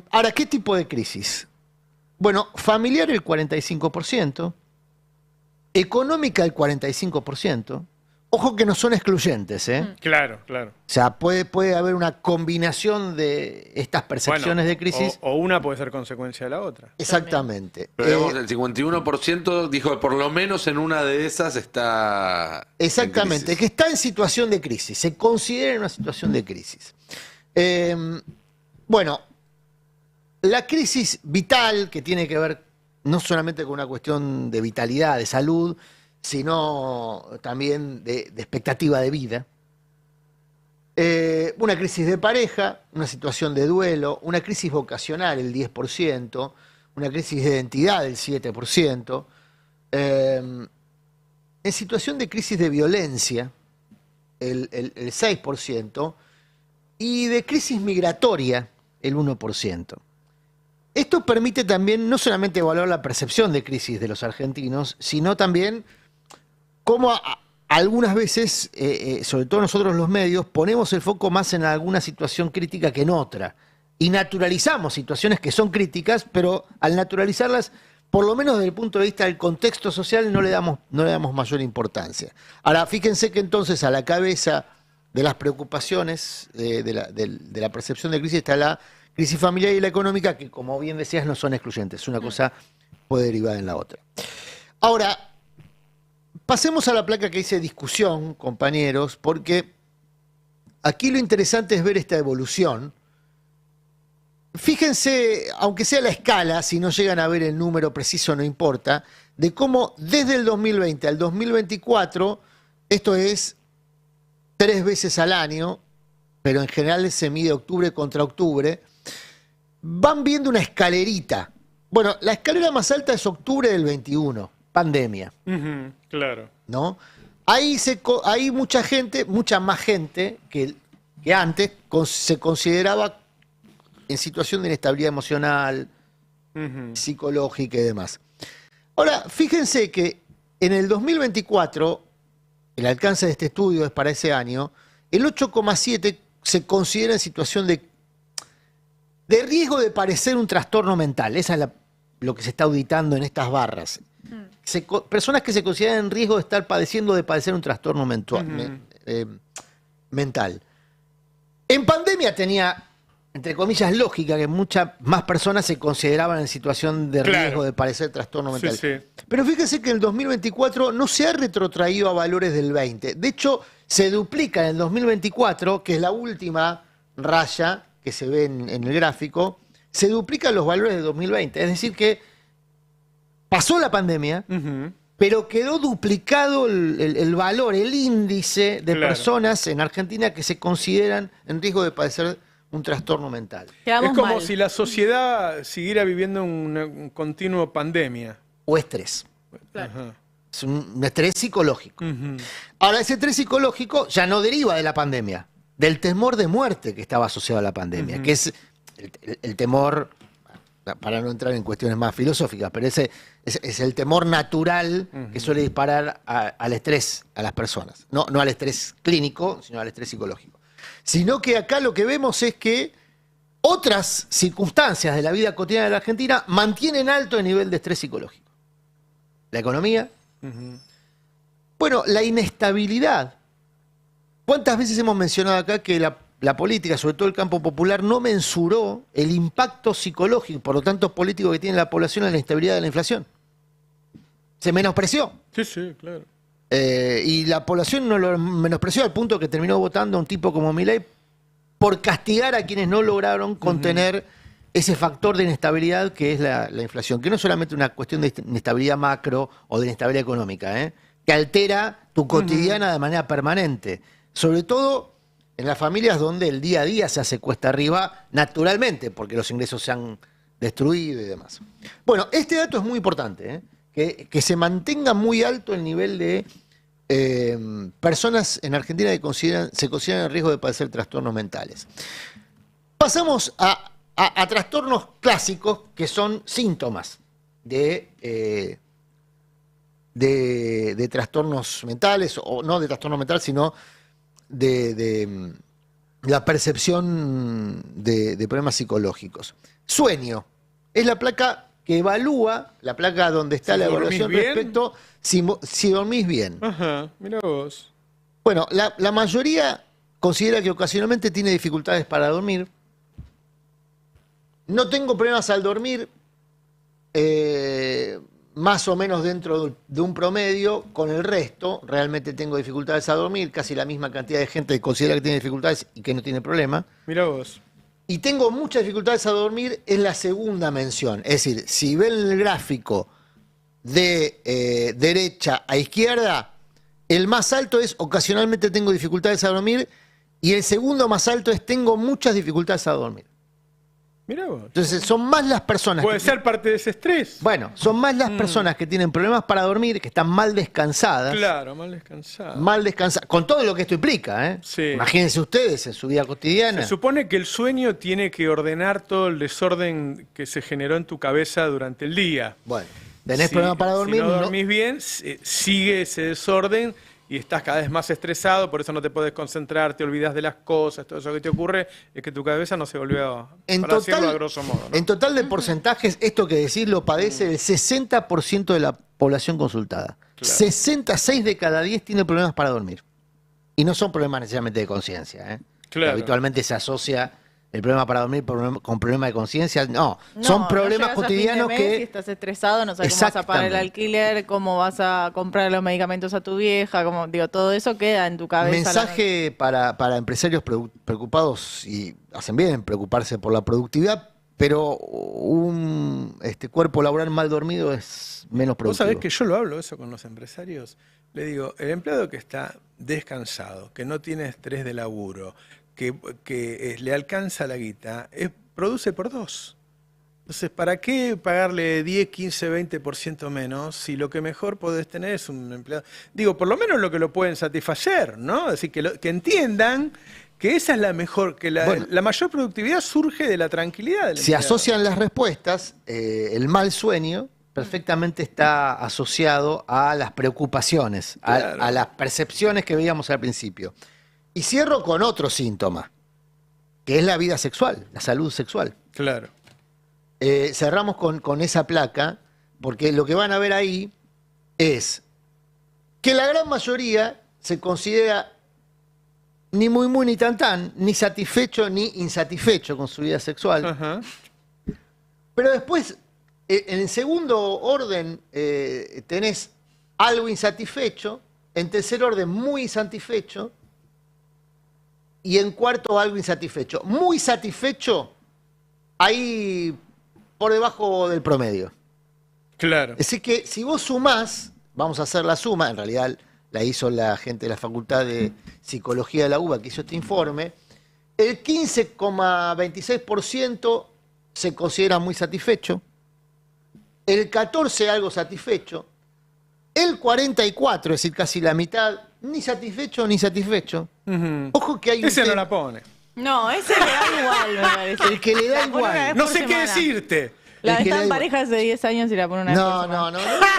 Ahora, ¿qué tipo de crisis? Bueno, familiar el 45%. Económica el 45%. Ojo que no son excluyentes, ¿eh? Claro, claro. O sea, puede haber una combinación de estas percepciones de crisis. O una puede ser consecuencia de la otra. Exactamente. Pero digamos, el 51% dijo que por lo menos en una de esas está. Exactamente, que está en situación de crisis, se considera en una situación de crisis. Bueno, la crisis vital, que tiene que ver no solamente con una cuestión de vitalidad, de salud, sino también de expectativa de vida. Una crisis de pareja, una situación de duelo, una crisis vocacional, el 10%, una crisis de identidad, el 7%, en situación de crisis de violencia, el 6%, y de crisis migratoria, el 1%. Esto permite también no solamente evaluar la percepción de crisis de los argentinos, sino también cómo algunas veces, sobre todo nosotros los medios, ponemos el foco más en alguna situación crítica que en otra. Y naturalizamos situaciones que son críticas, pero al naturalizarlas, por lo menos desde el punto de vista del contexto social, no le damos mayor importancia. Ahora, fíjense que entonces a la cabeza de las preocupaciones de la percepción de crisis está la crisis familiar y la económica, que como bien decías no son excluyentes. Una cosa puede derivar en la otra. Ahora, pasemos a la placa que dice discusión, compañeros, porque aquí lo interesante es ver esta evolución. Fíjense, aunque sea la escala, si no llegan a ver el número preciso no importa, de cómo desde el 2020 al 2024, esto es 3 veces al año, pero en general se mide octubre contra octubre, van viendo una escalerita. Bueno, la escalera más alta es octubre del 21, pandemia. Claro. ¿No? Ahí mucha gente, mucha más gente que antes se consideraba en situación de inestabilidad emocional, psicológica y demás. Ahora, fíjense que en el 2024, el alcance de este estudio es para ese año, el 8,7 se considera en situación de riesgo de padecer un trastorno mental. Esa es lo que se está auditando en estas barras. Personas que se consideran en riesgo de padecer un trastorno mental. En pandemia tenía entre comillas, lógica que muchas más personas se consideraban en situación de riesgo de padecer trastorno mental. Sí. Pero fíjese que en el 2024 no se ha retrotraído a valores del 20. De hecho, se duplica en el 2024, que es la última raya que se ve en el gráfico, se duplican los valores de 2020. Es decir que pasó la pandemia, pero quedó duplicado el valor, el índice de personas en Argentina que se consideran en riesgo de padecer un trastorno mental. Es como si la sociedad siguiera viviendo un continuo pandemia. O estrés. Ajá. Es un estrés psicológico. Ahora, ese estrés psicológico ya no deriva de la pandemia, del temor de muerte que estaba asociado a la pandemia, que es el temor, para no entrar en cuestiones más filosóficas, pero ese es el temor natural que suele disparar al estrés a las personas. No al estrés clínico, sino al estrés psicológico. Sino que acá lo que vemos es que otras circunstancias de la vida cotidiana de la Argentina mantienen alto el nivel de estrés psicológico. La economía, bueno, la inestabilidad. ¿Cuántas veces hemos mencionado acá que la política, sobre todo el campo popular, no mensuró el impacto psicológico, por lo tanto político, que tiene la población en la inestabilidad de la inflación? Se menospreció. Sí, claro. Y la población no lo menospreció al punto que terminó votando a un tipo como Milei por castigar a quienes no lograron contener ese factor de inestabilidad que es la inflación, que no es solamente una cuestión de inestabilidad macro o de inestabilidad económica, que altera tu cotidiana de manera permanente, sobre todo en las familias donde el día a día se hace cuesta arriba naturalmente, porque los ingresos se han destruido y demás. Bueno, este dato es muy importante, que se mantenga muy alto el nivel de personas en Argentina que se consideran en riesgo de padecer trastornos mentales. Pasamos a trastornos clásicos que son síntomas de trastornos mentales, o no de trastorno mental, sino de la percepción de problemas psicológicos. Sueño es la placa que evalúa, la placa donde está la evaluación respecto si dormís bien. Ajá, mira vos. Bueno, la mayoría considera que ocasionalmente tiene dificultades para dormir. No tengo problemas al dormir, más o menos dentro de un promedio. Con el resto, realmente tengo dificultades a dormir. Casi la misma cantidad de gente que considera que tiene dificultades y que no tiene problema. Mira vos. Y tengo muchas dificultades a dormir en la segunda mención. Es decir, si ven el gráfico de derecha a izquierda, el más alto es ocasionalmente tengo dificultades a dormir y el segundo más alto es tengo muchas dificultades a dormir. Mirá vos. Entonces son más las personas... Puede ser parte de ese estrés. Bueno, son más las personas que tienen problemas para dormir, que están mal descansadas. Claro, mal descansadas. Mal descansadas, con todo lo que esto implica, Sí. Imagínense ustedes en su vida cotidiana. Se supone que el sueño tiene que ordenar todo el desorden que se generó en tu cabeza durante el día. Bueno, tenés problemas para dormir. Si no dormís bien, sigue ese desorden y estás cada vez más estresado, por eso no te podés concentrar, te olvidas de las cosas, todo eso que te ocurre es que tu cabeza no se volvió, para decirlo a grosso modo, ¿no? En total de porcentajes, esto que decís lo padece el 60% de la población consultada. Claro. 66 de cada 10 tiene problemas para dormir. Y no son problemas necesariamente de conciencia. Claro. Habitualmente se asocia el problema para dormir con problema de conciencia. No, son problemas llegas a cotidianos fin de mes que... y estás estresado, no sabes cómo vas a pagar el alquiler, cómo vas a comprar los medicamentos a tu vieja, como digo, todo eso queda en tu cabeza. Mensaje para empresarios preocupados, y hacen bien en preocuparse por la productividad, pero un cuerpo laboral mal dormido es menos productivo. Vos sabés que yo lo hablo eso con los empresarios. Le digo, el empleado que está descansado, que no tiene estrés de laburo, que le alcanza la guita, produce por 2. Entonces, ¿para qué pagarle 10, 15, 20% menos si lo que mejor podés tener es un empleado? Digo, por lo menos lo que lo pueden satisfacer, ¿no? Es decir, que entiendan que esa es la mejor, que la mayor productividad surge de la tranquilidad del empleado. Si asocian las respuestas, el mal sueño perfectamente está asociado a las preocupaciones, Claro. a las percepciones que veíamos al principio. Y cierro con otro síntoma, que es la vida sexual, la salud sexual. Claro. Cerramos con esa placa, porque lo que van a ver ahí es que la gran mayoría se considera ni muy ni tan, ni satisfecho ni insatisfecho con su vida sexual. Ajá. Pero después, en el segundo orden, tenés algo insatisfecho, en tercer orden, muy insatisfecho, y en cuarto, algo insatisfecho. Muy satisfecho, ahí por debajo del promedio. Claro. Es decir que si vos sumás, vamos a hacer la suma, en realidad la hizo la gente de la Facultad de Psicología de la UBA que hizo este informe, el 15,26% se considera muy satisfecho, el 14% algo satisfecho, el 44%, es decir, casi la mitad, ni satisfecho ni satisfecho. Ojo que hay un Ese no tema- la pone. No, ese le da igual, me parece. El que le da La pone una igual. vez No por sé qué semana. decirte. La El que está le en da pareja hace 10 años y la pone una vez por No, semana.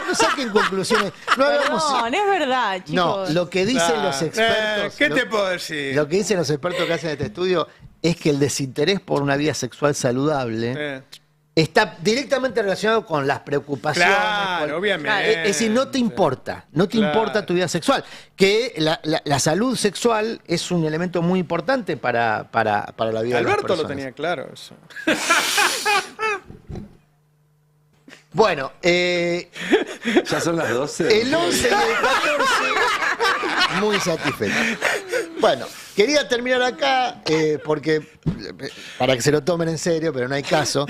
no saquen conclusiones. No hagamos... Perdón, es verdad, chicos. No, lo que dicen los expertos... ¿Qué te puedo decir? Lo que dicen los expertos que hacen este estudio es que el desinterés por una vida sexual saludable está directamente relacionado con las preocupaciones. Claro, obviamente. Es decir, no te importa, no te Claro. importa tu vida sexual. Que la salud sexual es un elemento muy importante para la vida de las Alberto lo personas. tenía claro eso. Bueno, Ya son las 12. el 11 y el 14, muy satisfecho. Bueno, quería terminar acá porque para que se lo tomen en serio, pero no hay caso.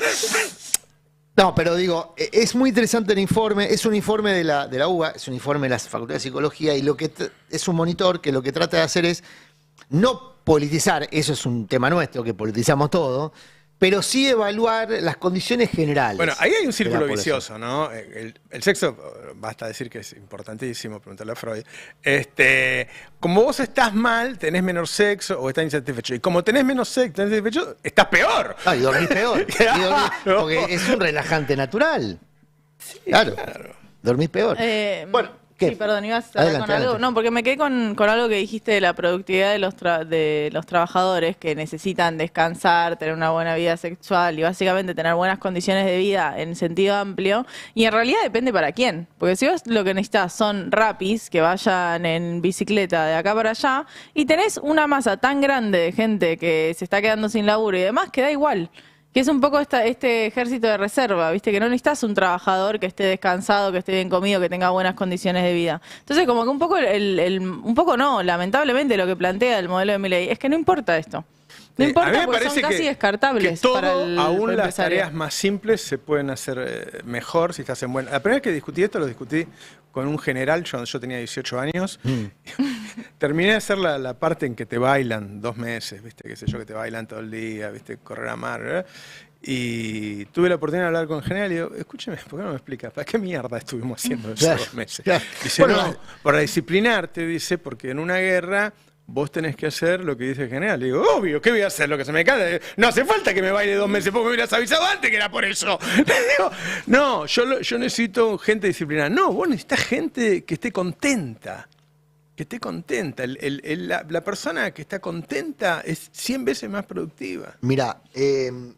No, pero digo, es muy interesante el informe, es un informe de la UBA, es un informe de la Facultad de Psicología y lo que es un monitor que lo que trata de hacer es no politizar, eso es un tema nuestro, que politizamos todo, pero sí evaluar las condiciones generales. Bueno, ahí hay un de la círculo población. vicioso, ¿no? El sexo, basta decir que es importantísimo, preguntarle a Freud. Como vos estás mal, tenés menos sexo o estás insatisfecho. Y como tenés menos sexo, estás insatisfecho, estás peor. Ah, y dormís peor. Porque es un relajante natural. Claro. Dormís peor. Bueno, ¿qué? sí, perdón, ibas a hablar Adelante, con algo. adelante. No, porque me quedé con algo que dijiste de la productividad de los trabajadores que necesitan descansar, tener una buena vida sexual y básicamente tener buenas condiciones de vida en sentido amplio. Y en realidad depende para quién. Porque si vos lo que necesitas son rapis que vayan en bicicleta de acá para allá y tenés una masa tan grande de gente que se está quedando sin laburo y demás, que da igual. Que es un poco este ejército de reserva, ¿viste? Que no necesitas un trabajador que esté descansado, que esté bien comido, que tenga buenas condiciones de vida. Entonces, como que un poco, un poco no, lamentablemente lo que plantea el modelo de Milei es que no importa esto. No A importa mí me porque son parece casi que descartables todo, para el aún las empresario. tareas más simples se pueden hacer mejor si estás en buen... La primera vez que discutí esto, lo discutí con un general, yo tenía 18 años. Terminé de hacer la parte en que te bailan 2 meses, ¿viste? Qué sé yo, que te bailan todo el día, ¿viste? Correr a mar, ¿verdad? Y tuve la oportunidad de hablar con el general y digo, escúcheme, ¿por qué no me explicas? ¿Para qué mierda estuvimos haciendo esos Claro, 2 meses? claro. Dice, Bueno, no, para disciplinarte, dice, porque en una guerra vos tenés que hacer lo que dice el general. Le digo, obvio, ¿qué voy a hacer? Lo que se me cae. No hace falta que me baile 2 meses, porque me hubieras avisado antes que era por eso. Le digo, no, yo necesito gente disciplinada. No, vos necesitas gente que esté contenta. Que esté contenta. La persona que está contenta es 100 veces más productiva. Mira,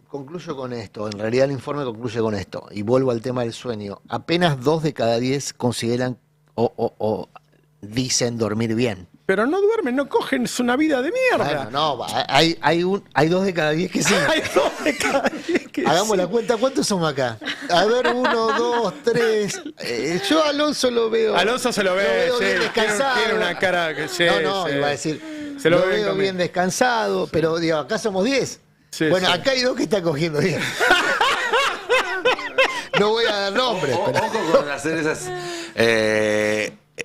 concluyo con esto. En realidad el informe concluye con esto. Y vuelvo al tema del sueño. Apenas 2 de cada 10 consideran o dicen dormir bien. Pero no duermen, no cogen, es una vida de mierda. Bueno, no, hay 2 de cada 10 que sí. Hay 2 de cada 10 que Hagamos sí. la cuenta, ¿cuántos somos acá? A ver, 1, 2, 3. Yo a Alonso lo veo. Alonso se lo ve, sí, bien descansado. tiene una cara que sí, No, sí. iba a decir. Se lo ve bien veo comido. bien descansado, pero digo, acá somos 10. Sí, bueno, sí. acá hay 2 que están cogiendo bien. No voy a dar nombres, pero. Ojo con hacer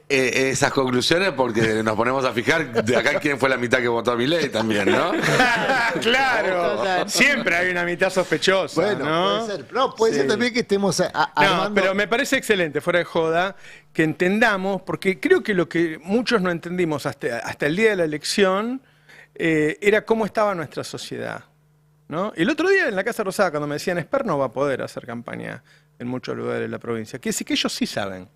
esas conclusiones porque nos ponemos a fijar de acá quién fue la mitad que votó a Milei también, ¿no? Claro, Total. siempre hay una mitad sospechosa, Bueno, ¿no? puede ser. No, puede Sí. ser también que estemos No, armando. pero me parece excelente, fuera de joda, que entendamos, porque creo que lo que muchos no entendimos hasta el día de la elección era cómo estaba nuestra sociedad, ¿no? El otro día en la Casa Rosada, cuando me decían, Esper no va a poder hacer campaña en muchos lugares de la provincia, quiere decir que ellos sí saben.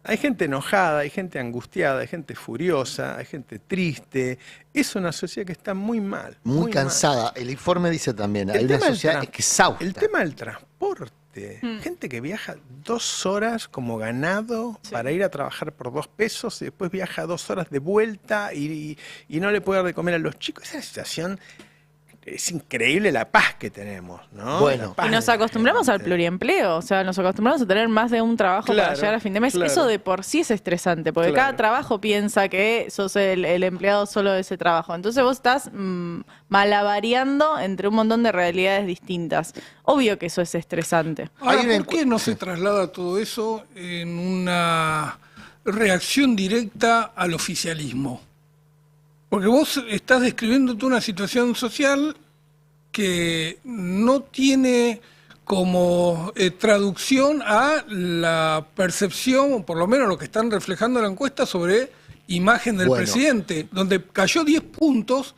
Hay gente enojada, hay gente angustiada, hay gente furiosa, hay gente triste. Es una sociedad que está muy mal. Muy mal. cansada. El informe dice también, hay El una tema del sociedad exhausta. El tema del transporte. viste? Gente que viaja 2 horas como ganado para ir a trabajar por 2 pesos y después viaja 2 horas de vuelta y no le puede dar de comer a los chicos. Esa situación, es increíble la paz que tenemos, ¿no? Bueno. Y nos acostumbramos al pluriempleo, o sea, nos acostumbramos a tener más de un trabajo para llegar a fin de mes. claro. Eso de por sí es estresante, porque cada trabajo piensa que sos el empleado solo de ese trabajo. Entonces vos estás malabareando entre un montón de realidades distintas. Obvio que eso es estresante. Ahora, ¿por qué no se traslada todo eso en una reacción directa al oficialismo? Porque vos estás describiendo una situación social que no tiene como traducción a la percepción, o por lo menos lo que están reflejando en la encuesta, sobre imagen del presidente, donde cayó 10 puntos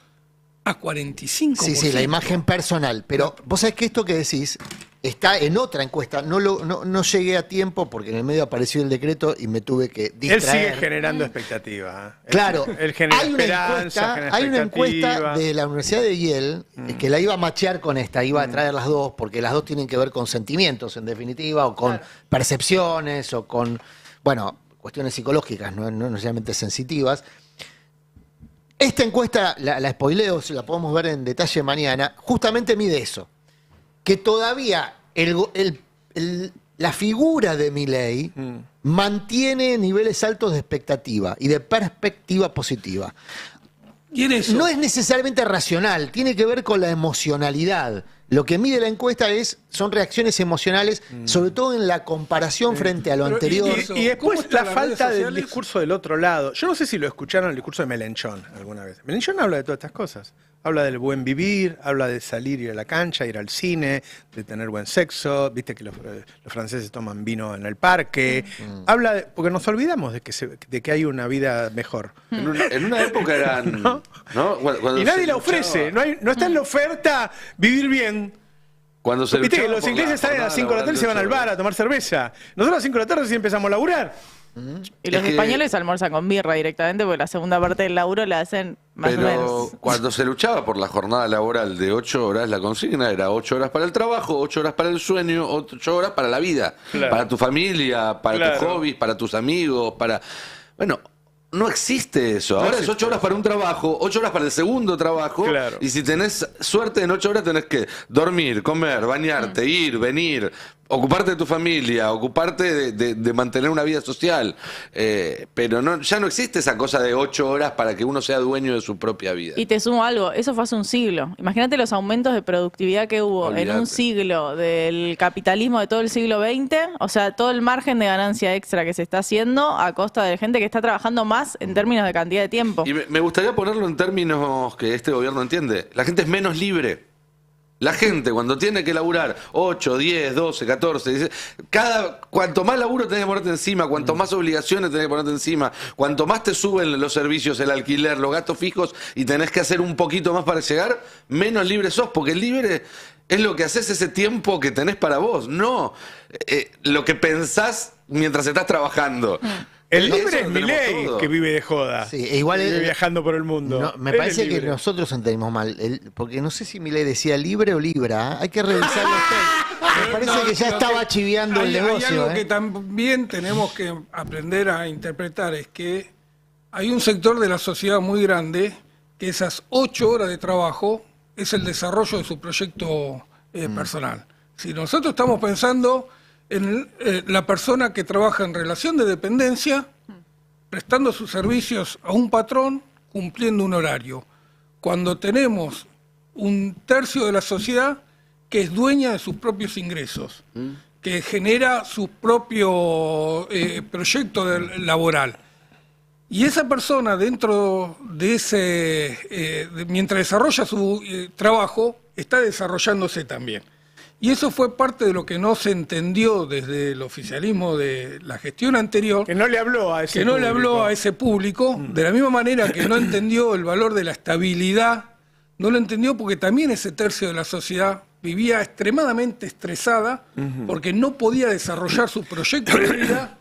a 45%. Sí, la imagen personal. Pero vos sabés que esto que decís está en otra encuesta. No llegué a tiempo porque en el medio apareció el decreto y me tuve que distraer. Él sigue generando expectativas. Claro, Él genera hay una esperanza, hay una encuesta expectativa. de la Universidad de Yale que la iba a machear con esta, iba a traer las dos, porque las dos tienen que ver con sentimientos, en definitiva, o con percepciones, o con, bueno, cuestiones psicológicas, no necesariamente sensitivas. Esta encuesta, la spoileo, la podemos ver en detalle mañana, justamente mide eso. Que todavía la figura de Milei mantiene niveles altos de expectativa y de perspectiva positiva. No es necesariamente racional, tiene que ver con la emocionalidad. Lo que mide la encuesta son reacciones emocionales, sobre todo en la comparación frente a lo anterior. Y después la falta del discurso del otro lado. Yo no sé si lo escucharon el discurso de Melenchón alguna vez. Melenchón habla de todas estas cosas. Habla del buen vivir, habla de salir, ir a la cancha, ir al cine, de tener buen sexo. Viste que los franceses toman vino en el parque. Habla porque nos olvidamos de que hay una vida mejor. En una época eran... ¿No? Cuando y nadie se la luchaba- ofrece. No está en la oferta vivir bien. Cuando se Viste que luchaba los por ingleses la salen a las 5 de la tarde y se van al bar a tomar cerveza. Nosotros a las 5 de la tarde sí empezamos a laburar. Y los españoles almuerzan con birra directamente, porque la segunda parte del laburo la hacen más o menos. Pero cuando se luchaba por la jornada laboral de 8 horas, la consigna era 8 horas para el trabajo, 8 horas para el sueño, 8 horas para la vida, Claro. para tu familia, para tus hobbies, para tus amigos, para... Bueno, no existe eso. Ahora es 8 horas para un trabajo, 8 horas para el segundo trabajo, Claro. y si tenés suerte en 8 horas tenés que dormir, comer, bañarte, ir, venir, ocuparte de tu familia, ocuparte de mantener una vida social. Pero ya no existe esa cosa de 8 horas para que uno sea dueño de su propia vida. Y te sumo algo, eso fue hace un siglo. Imagínate los aumentos de productividad que hubo en un Olvídate. siglo del capitalismo de todo el siglo XX, o sea, todo el margen de ganancia extra que se está haciendo a costa de gente que está trabajando más en términos de cantidad de tiempo. Y me gustaría ponerlo en términos que este gobierno entiende. La gente es menos libre. La gente cuando tiene que laburar 8, 10, 12, 14, dice, cuanto más laburo tenés que ponerte encima, cuanto más obligaciones tenés que ponerte encima, cuanto más te suben los servicios, el alquiler, los gastos fijos y tenés que hacer un poquito más para llegar, menos libre sos, porque el libre es lo que haces ese tiempo que tenés para vos, no lo que pensás mientras estás trabajando. El Eso libre es lo tenemos Milei todo. que vive de joda. Sí, e igual vive viajando por el mundo. No, me Él parece es que libre. nosotros entendimos mal, porque no sé si Milei decía libre o libra, ¿eh? Hay que revisarlo. Me parece que ya estaba chiviando el Hay negocio. algo que también tenemos que aprender a interpretar, es que hay un sector de la sociedad muy grande que esas 8 horas de trabajo es el desarrollo de su proyecto personal. Si nosotros estamos pensando en la persona que trabaja en relación de dependencia, prestando sus servicios a un patrón, cumpliendo un horario. Cuando tenemos un tercio de la sociedad que es dueña de sus propios ingresos, que genera su propio proyecto laboral. Y esa persona dentro de mientras desarrolla su trabajo, está desarrollándose también. Y eso fue parte de lo que no se entendió desde el oficialismo de la gestión anterior. Que no le habló a ese Que no público. le habló a ese público, de la misma manera que no entendió el valor de la estabilidad, no lo entendió porque también ese tercio de la sociedad vivía extremadamente estresada porque no podía desarrollar su proyecto de vida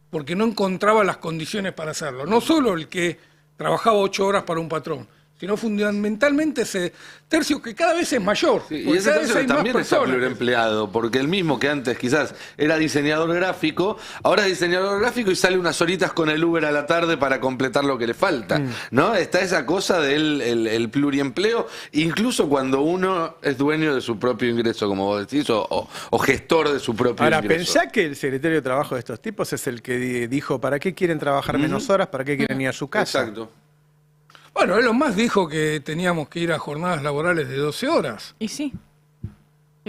porque no encontraba las condiciones para hacerlo. No solo el que trabajaba 8 horas para un patrón, sino fundamentalmente ese tercio que cada vez es mayor. Sí, y porque ese cada vez tercio hay más también está personas. pluriempleado, porque el mismo que antes quizás era diseñador gráfico, ahora es diseñador gráfico y sale unas horitas con el Uber a la tarde para completar lo que le falta, ¿no? Está esa cosa del el pluriempleo, incluso cuando uno es dueño de su propio ingreso, como vos decís, o gestor de su propio Ahora, ingreso. pensá que el secretario de Trabajo de estos tipos es el que dijo, ¿para qué quieren trabajar menos horas? ¿Para qué quieren ir a su casa? Exacto. Bueno, Elon Musk dijo que teníamos que ir a jornadas laborales de 12 horas. Y sí.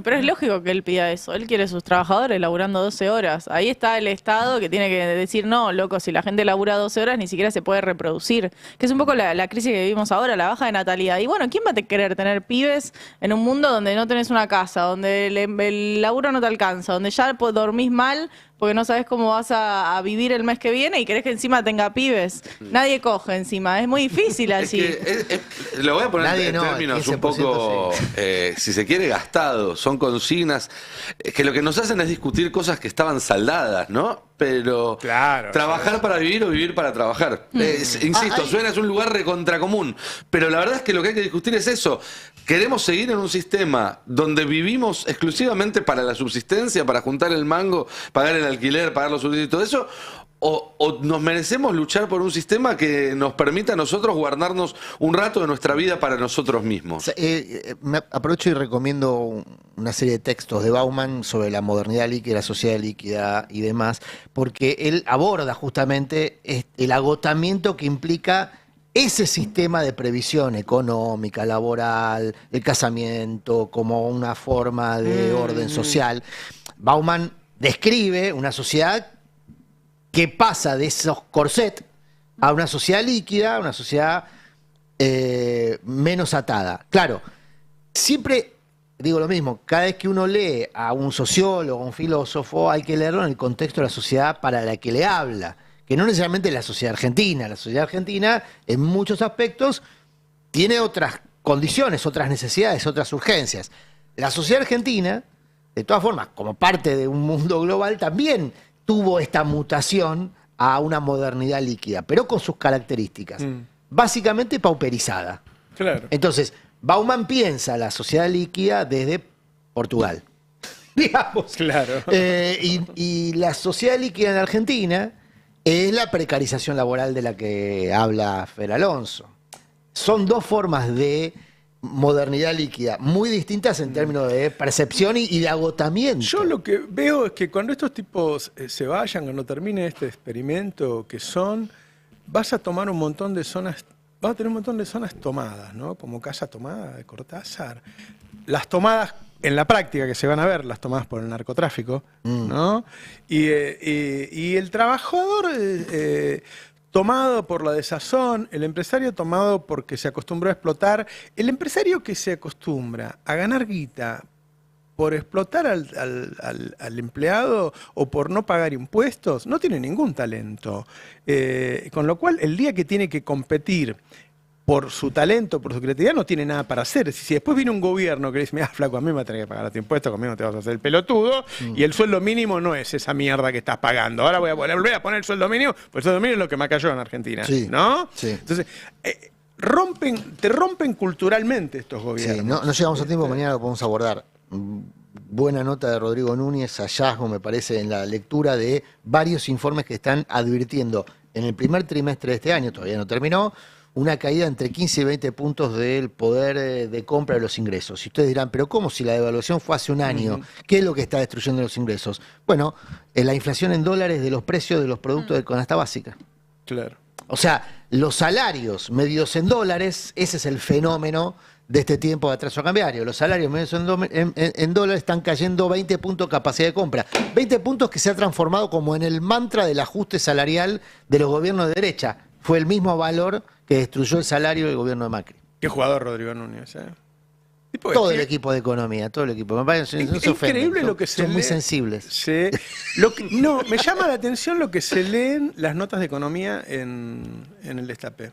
Pero es lógico que él pida eso. Él quiere sus trabajadores laburando 12 horas. Ahí está el Estado que tiene que decir, no, loco, si la gente labura 12 horas ni siquiera se puede reproducir. Que es un poco la crisis que vivimos ahora, la baja de natalidad. Y bueno, ¿quién va a querer tener pibes en un mundo donde no tenés una casa, donde el laburo no te alcanza, donde ya dormís mal porque no sabes cómo vas a vivir el mes que viene y querés que encima tenga pibes? Nadie coge encima. Es muy difícil así. Lo voy a poner Nadie en no, términos 15% un poco, si se quiere, gastados. Son consignas que lo que nos hacen es discutir cosas que estaban saldadas, ¿no? Pero trabajar para vivir o vivir para trabajar. Insisto, suena es un lugar recontracomún. Pero la verdad es que lo que hay que discutir es eso. ¿Queremos seguir en un sistema donde vivimos exclusivamente para la subsistencia, para juntar el mango, pagar el alquiler, pagar los subsidios y todo eso? ¿O nos merecemos luchar por un sistema que nos permita a nosotros guardarnos un rato de nuestra vida para nosotros mismos? Me aprovecho y recomiendo una serie de textos de Bauman sobre la modernidad líquida, la sociedad líquida y demás, porque él aborda justamente el agotamiento que implica ese sistema de previsión económica, laboral, el casamiento como una forma de orden social. Bauman describe una sociedad que pasa de esos corsets a una sociedad líquida, a una sociedad menos atada. Claro, siempre digo lo mismo, cada vez que uno lee a un sociólogo, a un filósofo, hay que leerlo en el contexto de la sociedad para la que le habla, que no necesariamente es la sociedad argentina. La sociedad argentina, en muchos aspectos, tiene otras condiciones, otras necesidades, otras urgencias. La sociedad argentina, de todas formas, como parte de un mundo global, también tuvo esta mutación a una modernidad líquida, pero con sus características. Básicamente pauperizada. Claro. Entonces, Bauman piensa la sociedad líquida desde Portugal, digamos. Claro. Y la sociedad líquida en Argentina es la precarización laboral de la que habla Fer Alonso. Son dos formas de modernidad líquida muy distintas en términos de percepción y de agotamiento. Yo lo que veo es que cuando estos tipos se vayan, cuando termine este experimento vas a tomar un montón de zonas, vas a tener un montón de zonas tomadas, ¿no? Como Casa Tomada de Cortázar. Las tomadas en la práctica que se van a ver, las tomadas por el narcotráfico, ¿no? Y el trabajador tomado por la desazón, el empresario tomado porque se acostumbró a explotar, el empresario que se acostumbra a ganar guita por explotar al empleado o por no pagar impuestos, no tiene ningún talento. Con lo cual, el día que tiene que competir por su talento, por su creatividad, no tiene nada para hacer. Si después viene un gobierno que dice, mira, flaco, a mí me vas a tener que pagar los impuestos, conmigo te vas a hacer el pelotudo, y el sueldo mínimo no es esa mierda que estás pagando. Ahora voy a volver a poner el sueldo mínimo, pues el sueldo mínimo es lo que me cayó en Argentina, ¿no? Sí. Entonces, te rompen culturalmente estos gobiernos. Sí, no llegamos a tiempo, mañana lo podemos abordar. Buena nota de Rodrigo Núñez, hallazgo me parece en la lectura de varios informes que están advirtiendo en el primer trimestre de este año, todavía no terminó, una caída entre 15 y 20 puntos del poder de compra de los ingresos. Y ustedes dirán, pero ¿cómo si la devaluación fue hace un año? ¿Qué es lo que está destruyendo los ingresos? Bueno, la inflación en dólares de los precios de los productos de canasta básica. Claro. O sea, los salarios medidos en dólares, ese es el fenómeno de este tiempo de atraso cambiario. Los salarios medios en dólares están cayendo 20 puntos capacidad de compra. 20 puntos que se ha transformado como en el mantra del ajuste salarial de los gobiernos de derecha. Fue el mismo valor que destruyó el salario del gobierno de Macri. Qué jugador Rodrigo Núñez, Todo el equipo de economía, todo el equipo. Me parece, es increíble lo que se lee. Son muy sensibles. Sí. No, me llama la atención lo que se leen las notas de economía en el Destape.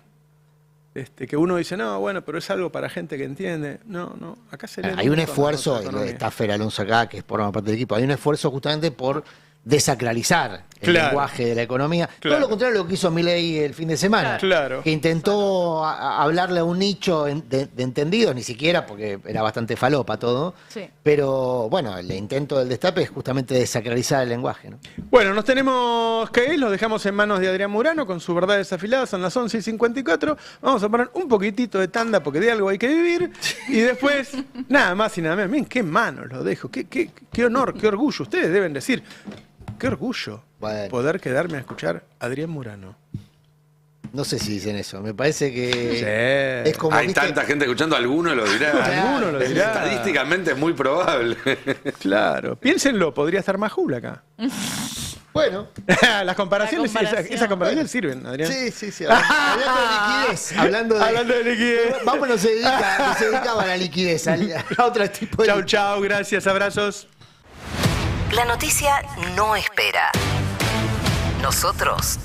Que uno dice, no, bueno, pero es algo para gente que entiende. No, acá se lee. Hay un esfuerzo, está Fer Alonso acá, que forma parte del equipo, hay un esfuerzo justamente por desacralizar el lenguaje de la economía. Todo lo contrario de lo que hizo Milei el fin de semana. Que intentó hablarle a un nicho de entendidos, ni siquiera, porque era bastante falopa todo. Pero bueno, el intento del destape es justamente desacralizar el lenguaje, ¿no? Bueno, nos tenemos que ir, los dejamos en manos de Adrián Murano con su verdad desafilada, son las 11:54. Vamos a poner un poquitito de tanda porque de algo hay que vivir. Y después, nada más y nada menos. Miren qué manos lo dejo, qué honor, qué orgullo. Ustedes deben decir, qué orgullo poder quedarme a escuchar a Adrián Murano. No sé si dicen eso, me parece que es como... Hay tanta gente escuchando, alguno lo dirá. Alguno lo dirá. Estadísticamente es muy probable. Claro, piénsenlo, podría estar Majul acá. Bueno. Las comparaciones, esas comparaciones sirven, Adrián. Sí. Hablando de liquidez. Hablando de liquidez. Vamos, no se dedicaba a la liquidez, a otro tipo de... Chau, gracias, abrazos. La noticia no espera. Nosotros